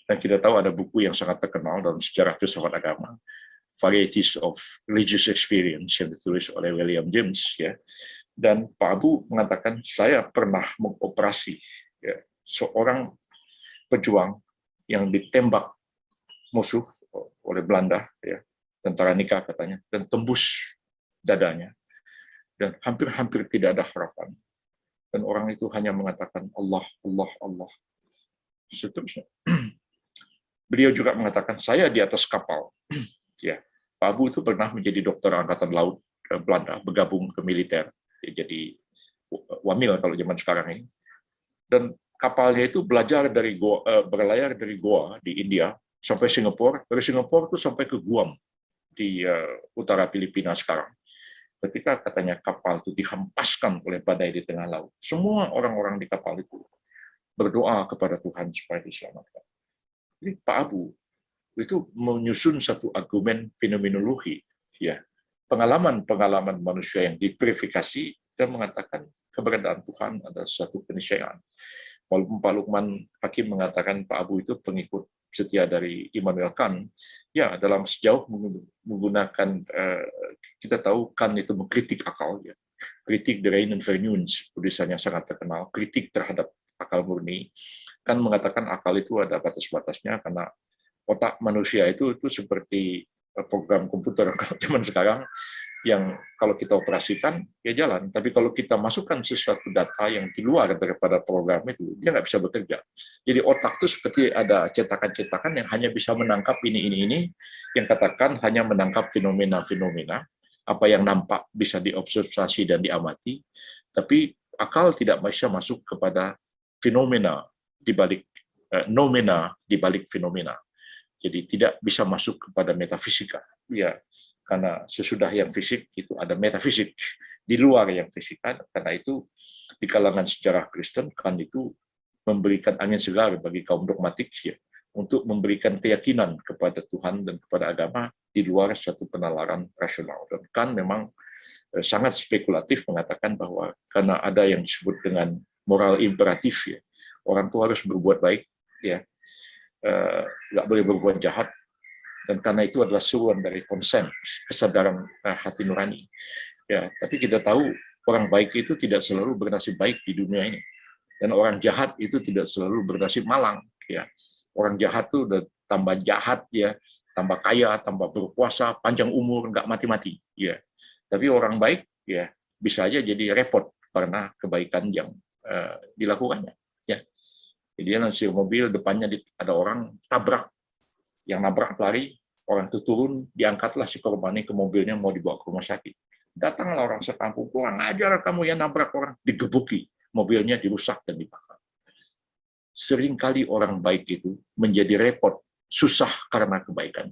dan kita tahu ada buku yang sangat terkenal dalam sejarah filsafat agama, Varieties of Religious Experience, yang ditulis oleh William James. Ya. Dan Pak Abu mengatakan, saya pernah mengoperasi ya, seorang pejuang yang ditembak musuh oleh Belanda, ya, tentara nikah katanya, dan tembus dadanya, dan hampir-hampir tidak ada harapan. Dan orang itu hanya mengatakan Allah, Allah, Allah. Seterusnya. Beliau juga mengatakan, saya di atas kapal. Ya, Pak Abu itu pernah menjadi dokter angkatan laut Belanda, bergabung ke militer, jadi wamil kalau zaman sekarang ini. Dan kapalnya itu belajar dari berlayar dari Goa di India sampai Singapura, dari Singapura itu sampai ke Guam di utara Filipina sekarang. Ketika katanya kapal itu dihempaskan oleh badai di tengah laut, semua orang-orang di kapal itu berdoa kepada Tuhan supaya diselamatkan. Jadi Pak Abu itu menyusun satu argumen fenomenologi, ya, pengalaman-pengalaman manusia yang diverifikasi dan mengatakan keberadaan Tuhan adalah suatu keniscayaan. Walaupun Pak Lukman Hakim mengatakan Pak Abu itu pengikut setia dari Immanuel Kant, ya dalam sejauh menggunakan kita tahu Kant itu mengkritik akal, ya, kritik the Reine and Vernunft, tulisannya sangat terkenal, kritik terhadap akal murni. Kant mengatakan akal itu ada batas-batasnya karena otak manusia itu seperti program komputer kalau zaman sekarang yang kalau kita operasikan ya jalan, tapi kalau kita masukkan sesuatu data yang di luar daripada program itu dia nggak bisa bekerja. Jadi otak itu seperti ada cetakan-cetakan yang hanya bisa menangkap ini, yang katakan hanya menangkap fenomena-fenomena, apa yang nampak bisa diobservasi dan diamati, tapi akal tidak bisa masuk kepada fenomena di balik nomena di balik fenomena. Jadi tidak bisa masuk kepada metafisika. Ya, karena sesudah yang fisik itu ada metafisik di luar yang fisika. Karena itu di kalangan sejarah Kristen kan itu memberikan angin segar bagi kaum dogmatik ya, untuk memberikan keyakinan kepada Tuhan dan kepada agama di luar satu penalaran rasional. Dan kan memang sangat spekulatif mengatakan bahwa karena ada yang disebut dengan moral imperatif ya, orang tua harus berbuat baik ya, nggak boleh berbuat jahat, dan karena itu adalah seruan dari konsen, kesadaran hati nurani. Ya, tapi kita tahu orang baik itu tidak selalu bernasib baik di dunia ini, dan orang jahat itu tidak selalu bernasib malang. Ya, orang jahat tuh udah tambah jahat ya, tambah kaya, tambah berkuasa, panjang umur, nggak mati-mati. Ya, tapi orang baik ya bisa aja jadi repot karena kebaikan yang dilakukannya. Ya, jadi dia nansir mobil, depannya ada orang tabrak, yang nabrak lari, orang itu turun, diangkatlah si korban ini ke mobilnya mau dibawa ke rumah sakit. Datanglah orang sekampung, kurang ajar kamu yang nabrak orang, digebuki, mobilnya dirusak dan dibakar. Seringkali orang baik itu menjadi repot, susah karena kebaikan.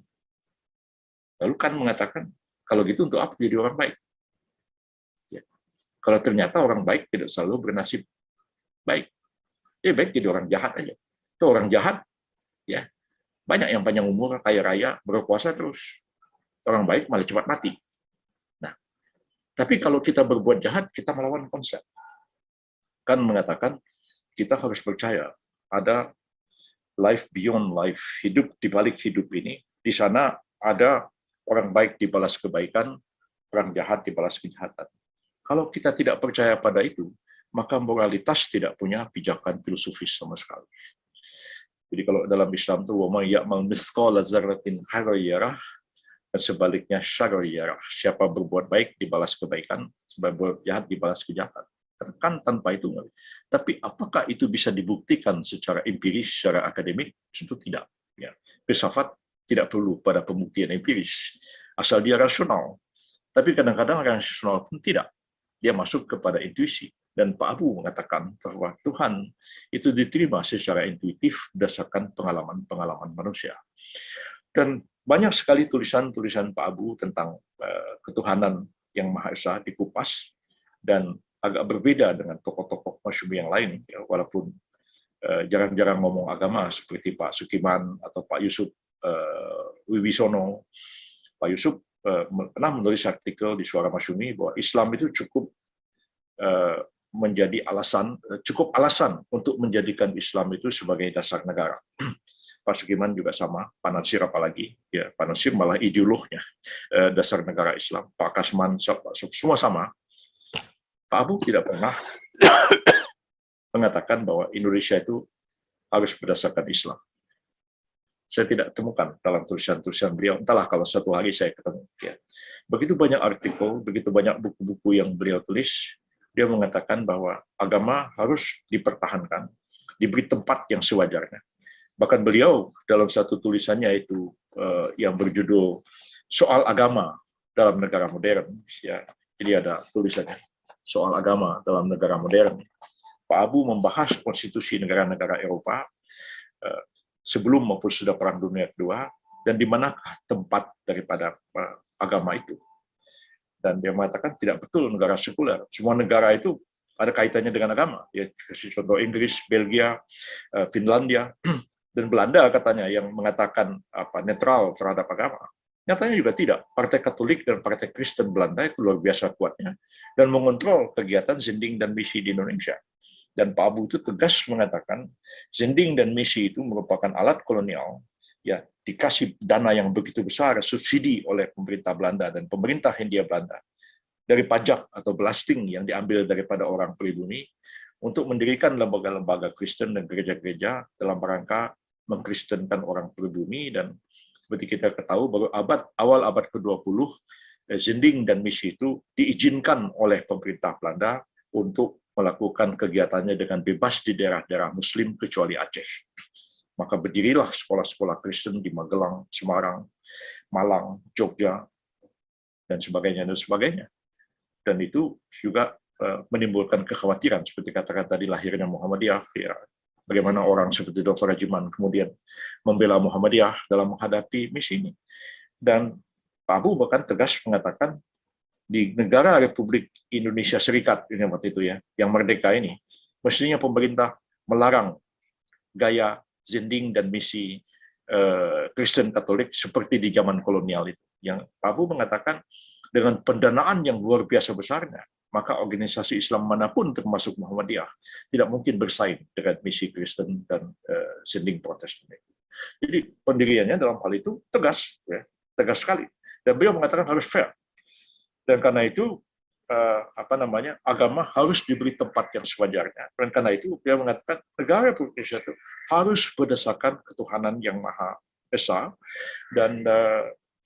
Lalu kan mengatakan, kalau gitu untuk apa jadi orang baik? Ya. Kalau ternyata orang baik tidak selalu bernasib baik, baik jadi orang jahat aja. Itu orang jahat, ya banyak yang panjang umur, kaya raya, berkuasa terus. Orang baik malah cepat mati. Nah, tapi kalau kita berbuat jahat, kita melawan konsep. Kan mengatakan kita harus percaya ada life beyond life, hidup di balik hidup ini. Di sana ada orang baik dibalas kebaikan, orang jahat dibalas kejahatan. Kalau kita tidak percaya pada itu, maka moralitas tidak punya pijakan filosofis sama sekali. Jadi kalau dalam Islam itu wa may ya'mal mithqala dzarratin khairan yarah, dan sebaliknya syarran yarah. Siapa berbuat baik dibalas kebaikan, siapa berbuat jahat dibalas kejahatan. Kan tanpa itu. Tapi apakah itu bisa dibuktikan secara empiris, secara akademik? Tentu tidak. Ya. Filsafat tidak perlu pada pembuktian empiris, asal dia rasional. Tapi kadang-kadang rasional pun tidak. Dia masuk kepada intuisi. Dan Pak Abu mengatakan bahwa Tuhan itu diterima secara intuitif berdasarkan pengalaman-pengalaman manusia. Dan banyak sekali tulisan-tulisan Pak Abu tentang ketuhanan yang Maha Esa dikupas, dan agak berbeda dengan tokoh-tokoh Masyumi yang lain, ya, walaupun jarang-jarang ngomong agama seperti Pak Sukiman atau Pak Yusuf Wibisono. Pak Yusuf pernah menulis artikel di Suara Masyumi bahwa Islam itu menjadi cukup alasan untuk menjadikan Islam itu sebagai dasar negara. Pak Sukiman juga sama, Pak Natsir apalagi, ya Pak Natsir malah ideolognya dasar negara Islam. Pak Kasman semua sama. Pak Abu tidak pernah mengatakan bahwa Indonesia itu harus berdasarkan Islam. Saya tidak temukan dalam tulisan-tulisan beliau. Entahlah kalau suatu hari saya ketemu. Ya. Begitu banyak artikel, begitu banyak buku-buku yang beliau tulis, dia mengatakan bahwa agama harus dipertahankan, diberi tempat yang sewajarnya. Bahkan beliau dalam satu tulisannya itu yang berjudul Soal Agama dalam Negara Modern, ya, jadi ada tulisannya Soal Agama dalam Negara Modern. Pak Abu membahas konstitusi negara-negara Eropa sebelum maupun sudah Perang Dunia Kedua, dan di manakah tempat daripada agama itu. Dan dia mengatakan tidak betul negara sekuler. Semua negara itu ada kaitannya dengan agama. Ya, contoh Inggris, Belgia, Finlandia, dan Belanda katanya yang mengatakan netral terhadap agama. Nyatanya juga tidak. Partai Katolik dan Partai Kristen Belanda itu luar biasa kuatnya dan mengontrol kegiatan zending dan misi di Indonesia. Dan Pak Abu itu tegas mengatakan zending dan misi itu merupakan alat kolonial, ya, dikasih dana yang begitu besar, subsidi oleh pemerintah Belanda dan pemerintah Hindia Belanda dari pajak atau belasting yang diambil daripada orang pribumi untuk mendirikan lembaga-lembaga Kristen dan gereja-gereja dalam rangka mengkristenkan orang pribumi. Dan seperti kita ketahui baru awal abad ke-20 zending dan misi itu diizinkan oleh pemerintah Belanda untuk melakukan kegiatannya dengan bebas di daerah-daerah Muslim kecuali Aceh. Maka berdirilah sekolah-sekolah Kristen di Magelang, Semarang, Malang, Jogja, dan sebagainya, dan sebagainya. Dan itu juga menimbulkan kekhawatiran, seperti katakan tadi lahirnya Muhammadiyah, ya, bagaimana orang seperti Dr. Rajiman kemudian membela Muhammadiyah dalam menghadapi misi ini. Dan Pak Abu bahkan tegas mengatakan di negara Republik Indonesia Serikat ini waktu itu ya, yang merdeka ini, mestinya pemerintah melarang gaya zending dan misi Kristen Katolik seperti di zaman kolonial itu. Yang Pak Abu mengatakan dengan pendanaan yang luar biasa besarnya, maka organisasi Islam manapun termasuk Muhammadiyah tidak mungkin bersaing dengan misi Kristen dan zending Protestan. Jadi pendiriannya dalam hal itu tegas, ya, tegas sekali. Dan beliau mengatakan harus fair. Dan karena itu agama harus diberi tempat yang sewajarnya. Dan karena itu dia mengatakan negara Republik Indonesia itu harus berdasarkan ketuhanan yang Maha Esa, dan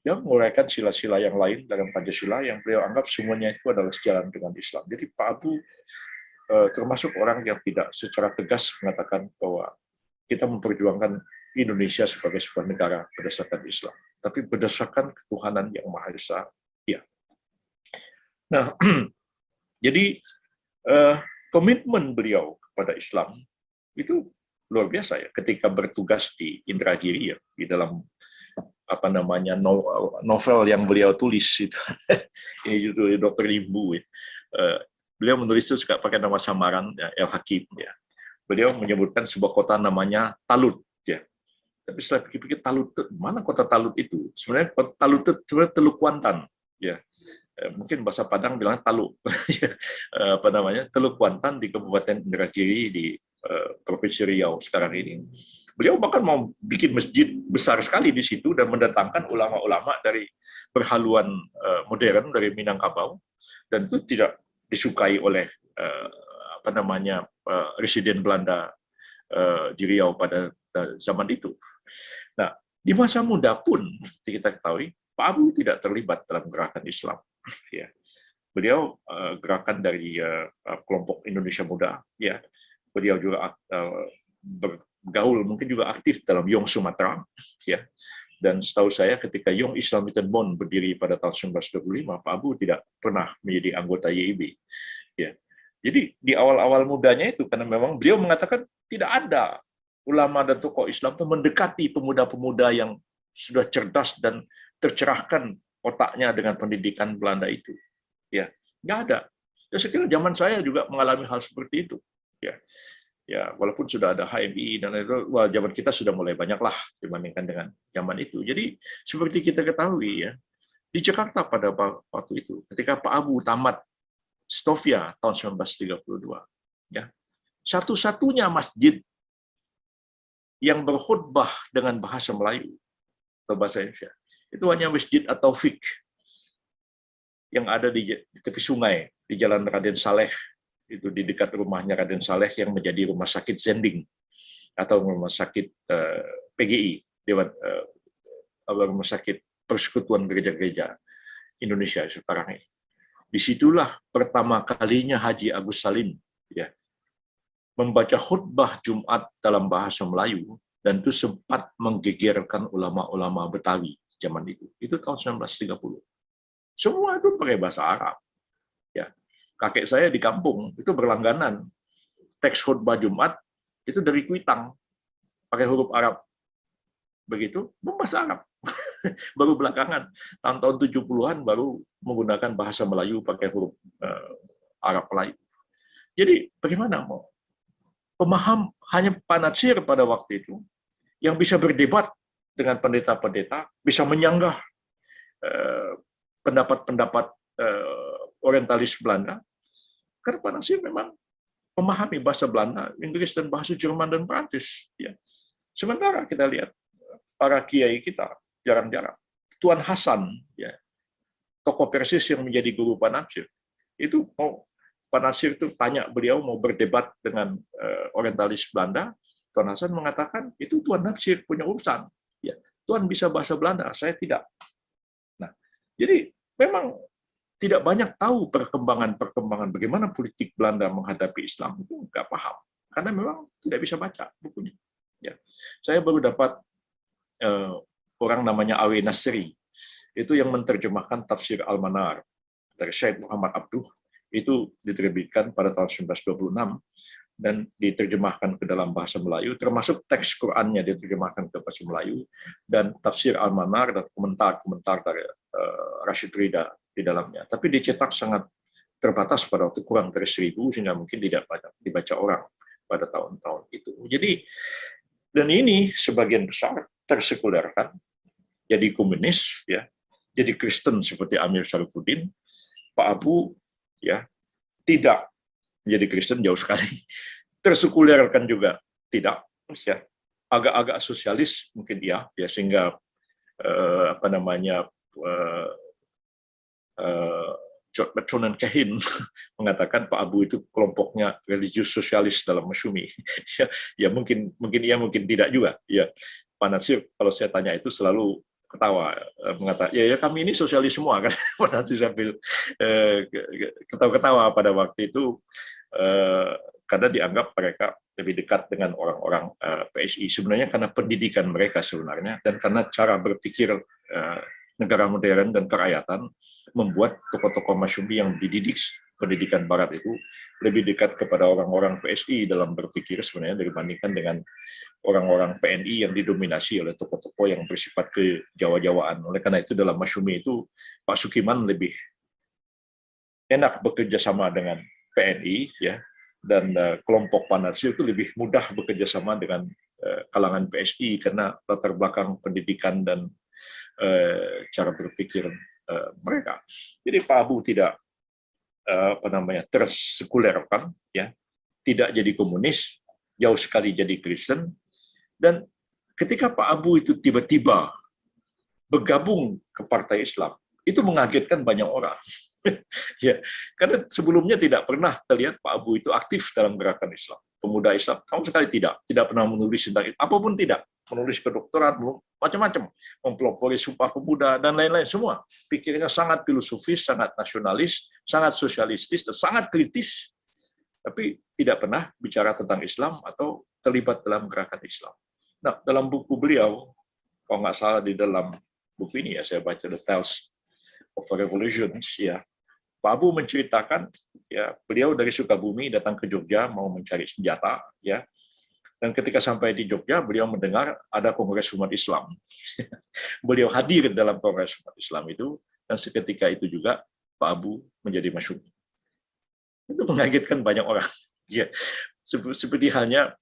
dia menguraikan sila-sila yang lain dalam Pancasila yang beliau anggap semuanya itu adalah sejalan dengan Islam. Jadi Pak Abu termasuk orang yang tidak secara tegas mengatakan bahwa kita memperjuangkan Indonesia sebagai sebuah negara berdasarkan Islam, tapi berdasarkan ketuhanan yang Maha Esa. Ya. Nah, jadi komitmen beliau kepada Islam itu luar biasa ya. Ketika bertugas di Indragiri ya, di dalam novel yang beliau tulis itu, ini judulnya Dr. Limbu. Ya. Beliau menulis itu juga pakai nama samaran ya, El Hakim. Ya. Beliau menyebutkan sebuah kota namanya Talut. Ya. Tapi setelah pikir-pikir Talut, mana kota Talut itu? Sebenarnya kota Talut itu sebenarnya Teluk Kuantan. Ya. Mungkin bahasa Padang bilang Taluk, Teluk Kuantan di Kabupaten Indragiri di Provinsi Riau sekarang ini. Beliau bahkan mau bikin masjid besar sekali di situ dan mendatangkan ulama-ulama dari perhaluan modern dari Minangkabau, dan itu tidak disukai oleh residen Belanda di Riau pada zaman itu. Nah, di masa muda pun kita ketahui Pak Abu tidak terlibat dalam gerakan Islam. Ya, beliau gerakan dari kelompok Indonesia Muda. Ya, beliau juga bergaul, mungkin juga aktif dalam Yong Sumatera. Ya, dan setahu saya ketika Young Islamitan Bond berdiri pada tahun 1925, Pak Abu tidak pernah menjadi anggota YIB. Ya, jadi di awal-awal mudanya itu, karena memang beliau mengatakan tidak ada ulama dan tokoh Islam itu mendekati pemuda-pemuda yang sudah cerdas dan tercerahkan otaknya dengan pendidikan Belanda itu, ya nggak ada. Ya, saya kira zaman saya juga mengalami hal seperti itu, ya walaupun sudah ada HMI dan itu, zaman kita sudah mulai banyak lah dibandingkan dengan zaman itu. Jadi seperti kita ketahui ya, di Jakarta pada waktu itu, ketika Pak Abu tamat Stovia tahun 1932, ya satu-satunya masjid yang berkhutbah dengan bahasa Melayu atau bahasa Indonesia itu hanya Masjid At-Taufik yang ada di tepi sungai di Jalan Raden Saleh, itu di dekat rumahnya Raden Saleh yang menjadi rumah sakit Zending atau rumah sakit PGI, rumah sakit Persekutuan Gereja-Gereja Indonesia sekarang ini. Disitulah pertama kalinya Haji Agus Salim ya membaca khutbah Jumat dalam bahasa Melayu, dan itu sempat menggegerkan ulama-ulama Betawi zaman itu. Itu tahun 1930. Semua itu pakai bahasa Arab. Ya, kakek saya di kampung itu berlangganan teks khutbah Jumat itu dari Kuitang pakai huruf Arab. Begitu, bahasa Arab. Baru belakangan tahun-tahun 70-an baru menggunakan bahasa Melayu pakai huruf Arab Melayu. Jadi bagaimana mau pemaham hanya Pak Natsir pada waktu itu yang bisa berdebat dengan pendeta-pendeta, bisa menyanggah pendapat-pendapat orientalis Belanda, karena Pak Natsir memang memahami bahasa Belanda, Inggris, dan bahasa Jerman dan Prancis. Ya. Sementara kita lihat para kiai kita jarang-jarang. Tuan Hasan, ya, tokoh Persis yang menjadi guru Pak Natsir, itu mau Pak Natsir itu tanya beliau mau berdebat dengan orientalis Belanda, Tuan Hasan mengatakan itu Tuan Natsir punya urusan. Ya, Tuan bisa bahasa Belanda, saya tidak. Nah, jadi memang tidak banyak tahu perkembangan bagaimana politik Belanda menghadapi Islam, itu nggak paham karena memang tidak bisa baca bukunya. Ya, saya baru dapat orang namanya Awi Nasri, itu yang menerjemahkan tafsir Al-Manar dari Syekh Muhammad Abduh, itu diterbitkan pada tahun 1926 dan diterjemahkan ke dalam bahasa Melayu, termasuk teks Qur'annya diterjemahkan ke bahasa Melayu, dan tafsir Al-Manar dan komentar-komentar dari Rashid Rida di dalamnya. Tapi dicetak sangat terbatas pada waktu, kurang dari 1.000, sehingga mungkin tidak banyak dibaca orang pada tahun-tahun itu. Jadi, dan ini sebagian besar tersekulerkan, jadi komunis, ya, jadi Kristen seperti Amir Syarifuddin. Pak Abu ya tidak menjadi Kristen, jauh sekali. Tersekulerkan juga tidak, ya. Agak-agak sosialis mungkin ya sehingga apa namanya George Bertrand Cahin mengatakan Pak Abu itu kelompoknya religius sosialis dalam Masyumi. Ya mungkin iya, mungkin tidak juga. Ya, Pak Natsir kalau saya tanya itu selalu ketawa, mengatakan ya kami ini sosialis semua kan. Pak Natsir sambil ketawa-ketawa pada waktu itu karena dianggap mereka lebih dekat dengan orang-orang PSI. Sebenarnya karena pendidikan mereka sebenarnya, dan karena cara berpikir negara modern dan kerakyatan membuat tokoh-tokoh Masyumi yang dididik pendidikan Barat itu lebih dekat kepada orang-orang PSI dalam berpikir sebenarnya dibandingkan dengan orang-orang PNI yang didominasi oleh tokoh-tokoh yang bersifat kejawa-jawaan. Oleh karena itu dalam Masyumi itu Pak Sukiman lebih enak bekerja sama dengan PNI, ya, dan kelompok Pak Natsir itu lebih mudah bekerja sama dengan kalangan PSI karena latar belakang pendidikan dan cara berpikir mereka. Jadi Pak Abu tidak tersekulerkan, ya, tidak jadi komunis, jauh sekali jadi Kristen, dan ketika Pak Abu itu tiba-tiba bergabung ke Partai Islam, itu mengagetkan banyak orang. Ya, karena sebelumnya tidak pernah terlihat Pak Abu itu aktif dalam gerakan Islam, pemuda Islam, sama sekali tidak pernah menulis tentang itu, apapun tidak, menulis kedokteran, macam-macam, mempelopori Sumpah Pemuda dan lain-lain, semua pikirnya sangat filosofis, sangat nasionalis, sangat sosialistis, dan sangat kritis, tapi tidak pernah bicara tentang Islam atau terlibat dalam gerakan Islam. Nah, dalam buku beliau, kalau nggak salah di dalam buku ini ya, saya baca The Tales of Revolutions, ya, Pak Abu menceritakan ya beliau dari Sukabumi datang ke Jogja mau mencari senjata, ya, dan ketika sampai di Jogja beliau mendengar ada Kongres Umat Islam. Beliau hadir dalam Kongres Umat Islam itu, dan seketika itu juga Pak Abu menjadi Masyumi. Itu mengagetkan banyak orang. Ya, seperti halnya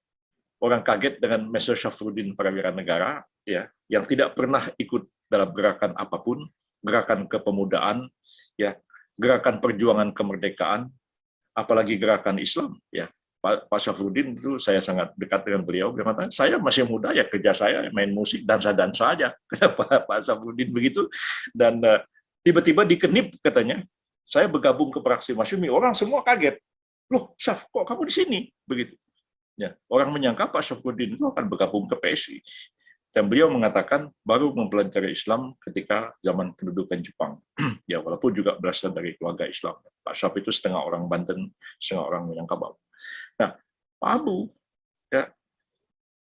orang kaget dengan Mr. Syafruddin Prawira Negara, ya, yang tidak pernah ikut dalam gerakan apapun, gerakan kepemudaan, ya, gerakan perjuangan kemerdekaan, apalagi gerakan Islam, ya. Pak Syafruddin itu saya sangat dekat dengan beliau. Dia mengatakan, saya masih muda ya, kerja saya main musik, dansa-dansa aja. Pak Syafruddin begitu, dan tiba-tiba dikenip katanya, saya bergabung ke praksi Masyumi. Orang semua kaget, loh Syaf, kok kamu di sini? Begitu. Ya, orang menyangka Pak Syafruddin itu akan bergabung ke PSI. Dan beliau mengatakan baru mempelajari Islam ketika zaman pendudukan Jepang. Ya, walaupun juga berasal dari keluarga Islam. Pak Syaf itu setengah orang Banten, setengah orang Minangkabau. Nah, Pak Abu ya,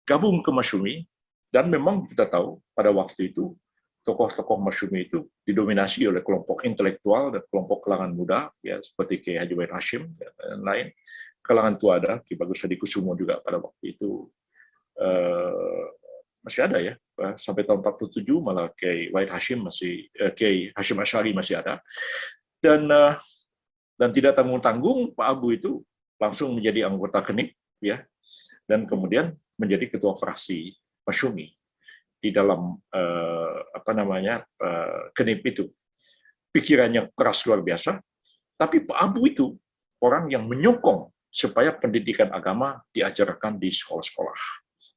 gabung ke Masyumi, dan memang kita tahu pada waktu itu tokoh-tokoh Masyumi itu didominasi oleh kelompok intelektual dan kelompok kalangan muda, ya, seperti Kiai Haji Wahid Hashim dan lain. Kalangan tua ada Ki Bagus Hadikusumo juga pada waktu itu masih ada ya, sampai tahun 47 malah Kiai Wahid Hashim masih, Kiai Hashim Asy'ari masih ada, dan tidak tanggung-tanggung Pak Abu itu langsung menjadi anggota KENIP, ya, dan kemudian menjadi ketua fraksi Masyumi di dalam KENIP itu. Pikirannya keras luar biasa, tapi Pak Abu itu orang yang menyokong supaya pendidikan agama diajarkan di sekolah-sekolah,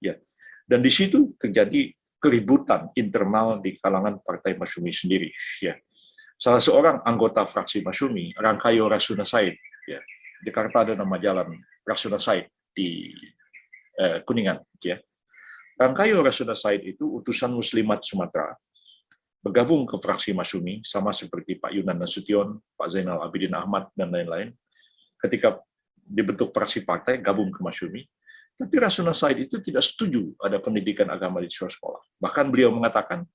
ya. Dan di situ terjadi keributan internal di kalangan Partai Masyumi sendiri, ya. Salah seorang anggota fraksi Masyumi, Rangkayo Rasuna Said, ya. Di Jakarta ada nama jalan Rasuna Said di Kuningan, ya. Rangkayo Rasuna Said itu utusan Muslimat Sumatera, bergabung ke fraksi Masyumi sama seperti Pak Yunan Nasution, Pak Zainal Abidin Ahmad dan lain-lain. Ketika dibentuk fraksi partai, gabung ke Masyumi. Tapi Rasuna Said itu tidak setuju ada pendidikan agama di sekolah-sekolah. Bahkan beliau mengatakan,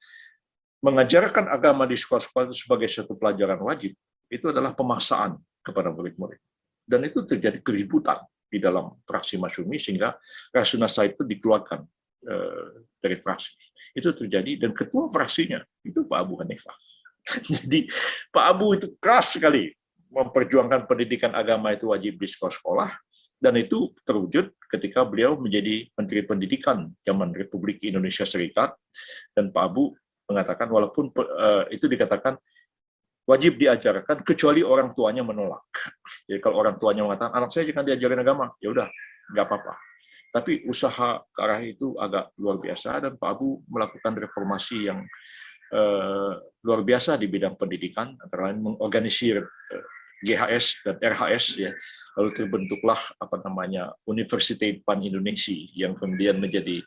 mengajarkan agama di sekolah-sekolah itu sebagai satu pelajaran wajib, itu adalah pemaksaan kepada murid-murid. Dan itu terjadi keributan di dalam fraksi Masyumi, sehingga Rasuna Said itu dikeluarkan dari fraksi. Itu terjadi, dan ketua fraksinya itu Pak Abu Hanifah. Jadi Pak Abu itu keras sekali memperjuangkan pendidikan agama itu wajib di sekolah-sekolah, dan itu terwujud ketika beliau menjadi Menteri Pendidikan zaman Republik Indonesia Serikat, dan Pak Abu mengatakan walaupun itu dikatakan wajib diajarkan kecuali orang tuanya menolak. Jadi kalau orang tuanya mengatakan anak saya jangan diajarin agama, ya udah nggak apa-apa. Tapi usaha ke arah itu agak luar biasa, dan Pak Abu melakukan reformasi yang luar biasa di bidang pendidikan, antara lain mengorganisir GHS dan RHS, ya. Lalu terbentuklah Universitas Pan Indonesia yang kemudian menjadi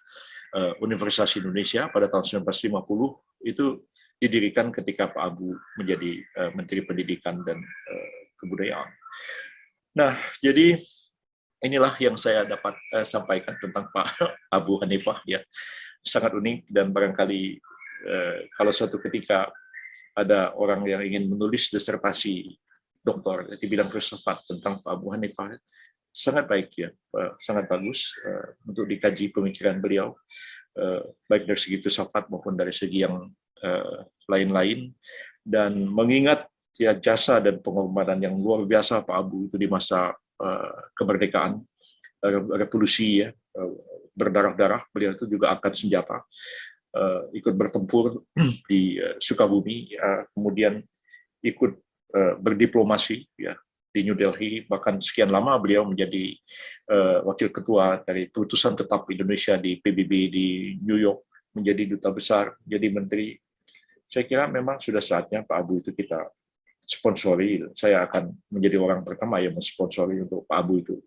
Universitas Indonesia pada tahun 1950. Itu didirikan ketika Pak Abu menjadi Menteri Pendidikan dan Kebudayaan. Nah, jadi inilah yang saya dapat sampaikan tentang Pak Abu Hanifah, ya. Sangat unik, dan barangkali kalau suatu ketika ada orang yang ingin menulis disertasi doktor di bidang filsafat tentang Pak Abu Hanifah, sangat baik, ya, sangat bagus untuk dikaji pemikiran beliau, baik dari segi filsafat maupun dari segi yang lain-lain, dan mengingat ya jasa dan pengorbanan yang luar biasa Pak Abu itu di masa kemerdekaan, revolusi, ya, berdarah-darah. Beliau itu juga angkat senjata, ikut bertempur di Sukabumi, kemudian ikut berdiplomasi, ya, di New Delhi. Bahkan sekian lama beliau menjadi wakil ketua dari Perutusan Tetap Indonesia di PBB di New York, menjadi duta besar, menjadi menteri. Saya kira memang sudah saatnya Pak Abu itu kita sponsori. Saya akan menjadi orang pertama yang mensponsori untuk Pak Abu itu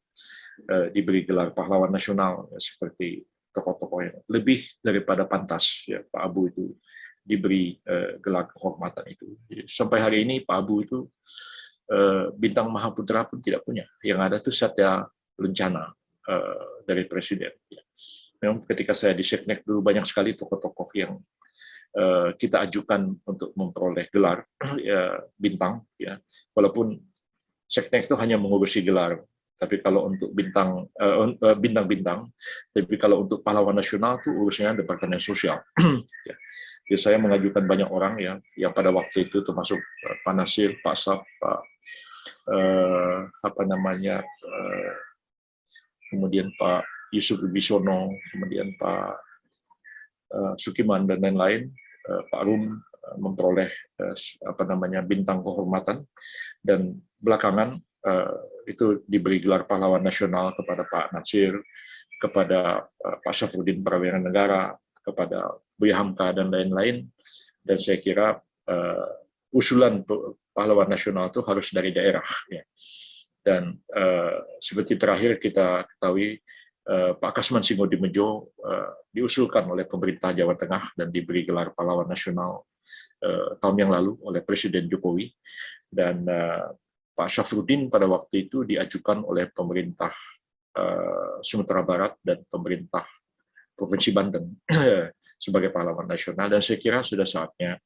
diberi gelar pahlawan nasional, ya, seperti tokoh-tokoh yang lebih daripada pantas, ya, Pak Abu itu diberi gelar kehormatan itu. Jadi, sampai hari ini Pak Abu itu bintang Mahaputra pun tidak punya. Yang ada itu Satya Lencana dari Presiden. Ya. Memang ketika saya di Seknek dulu banyak sekali tokoh-tokoh yang kita ajukan untuk memperoleh gelar ya, bintang, ya. Walaupun Seknek itu hanya mengurusi gelar, tapi kalau untuk bintang-bintang, tapi kalau untuk pahlawan nasional itu urusannya Departemen Sosial. Ya. Jadi saya mengajukan banyak orang, ya, yang pada waktu itu termasuk Pak Nasir, Pak Sab, Pak kemudian Pak Yusuf Wibisono, kemudian Pak Sukiman dan lain-lain. Pak Rum memperoleh bintang kehormatan, dan belakangan itu diberi gelar pahlawan nasional kepada Pak Natsir, kepada Pak Syafruddin Prawira Negara, kepada Buya Hamka dan lain-lain. Dan saya kira usulan pahlawan nasional itu harus dari daerah, ya. Dan seperti terakhir kita ketahui, Pak Kasman Singodimedjo diusulkan oleh pemerintah Jawa Tengah dan diberi gelar pahlawan nasional tahun yang lalu oleh Presiden Jokowi, dan Pak Syafruddin pada waktu itu diajukan oleh pemerintah Sumatera Barat dan pemerintah Provinsi Banten sebagai pahlawan nasional. Dan saya kira sudah saatnya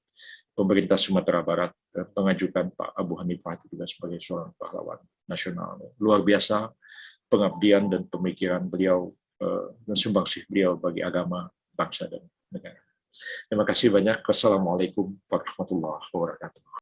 pemerintah Sumatera Barat mengajukan Pak Abu Hanifah itu juga sebagai seorang pahlawan nasional. Luar biasa pengabdian dan pemikiran beliau dan sumbangsih beliau bagi agama, bangsa, dan negara. Terima kasih banyak. Wassalamualaikum warahmatullahi wabarakatuh.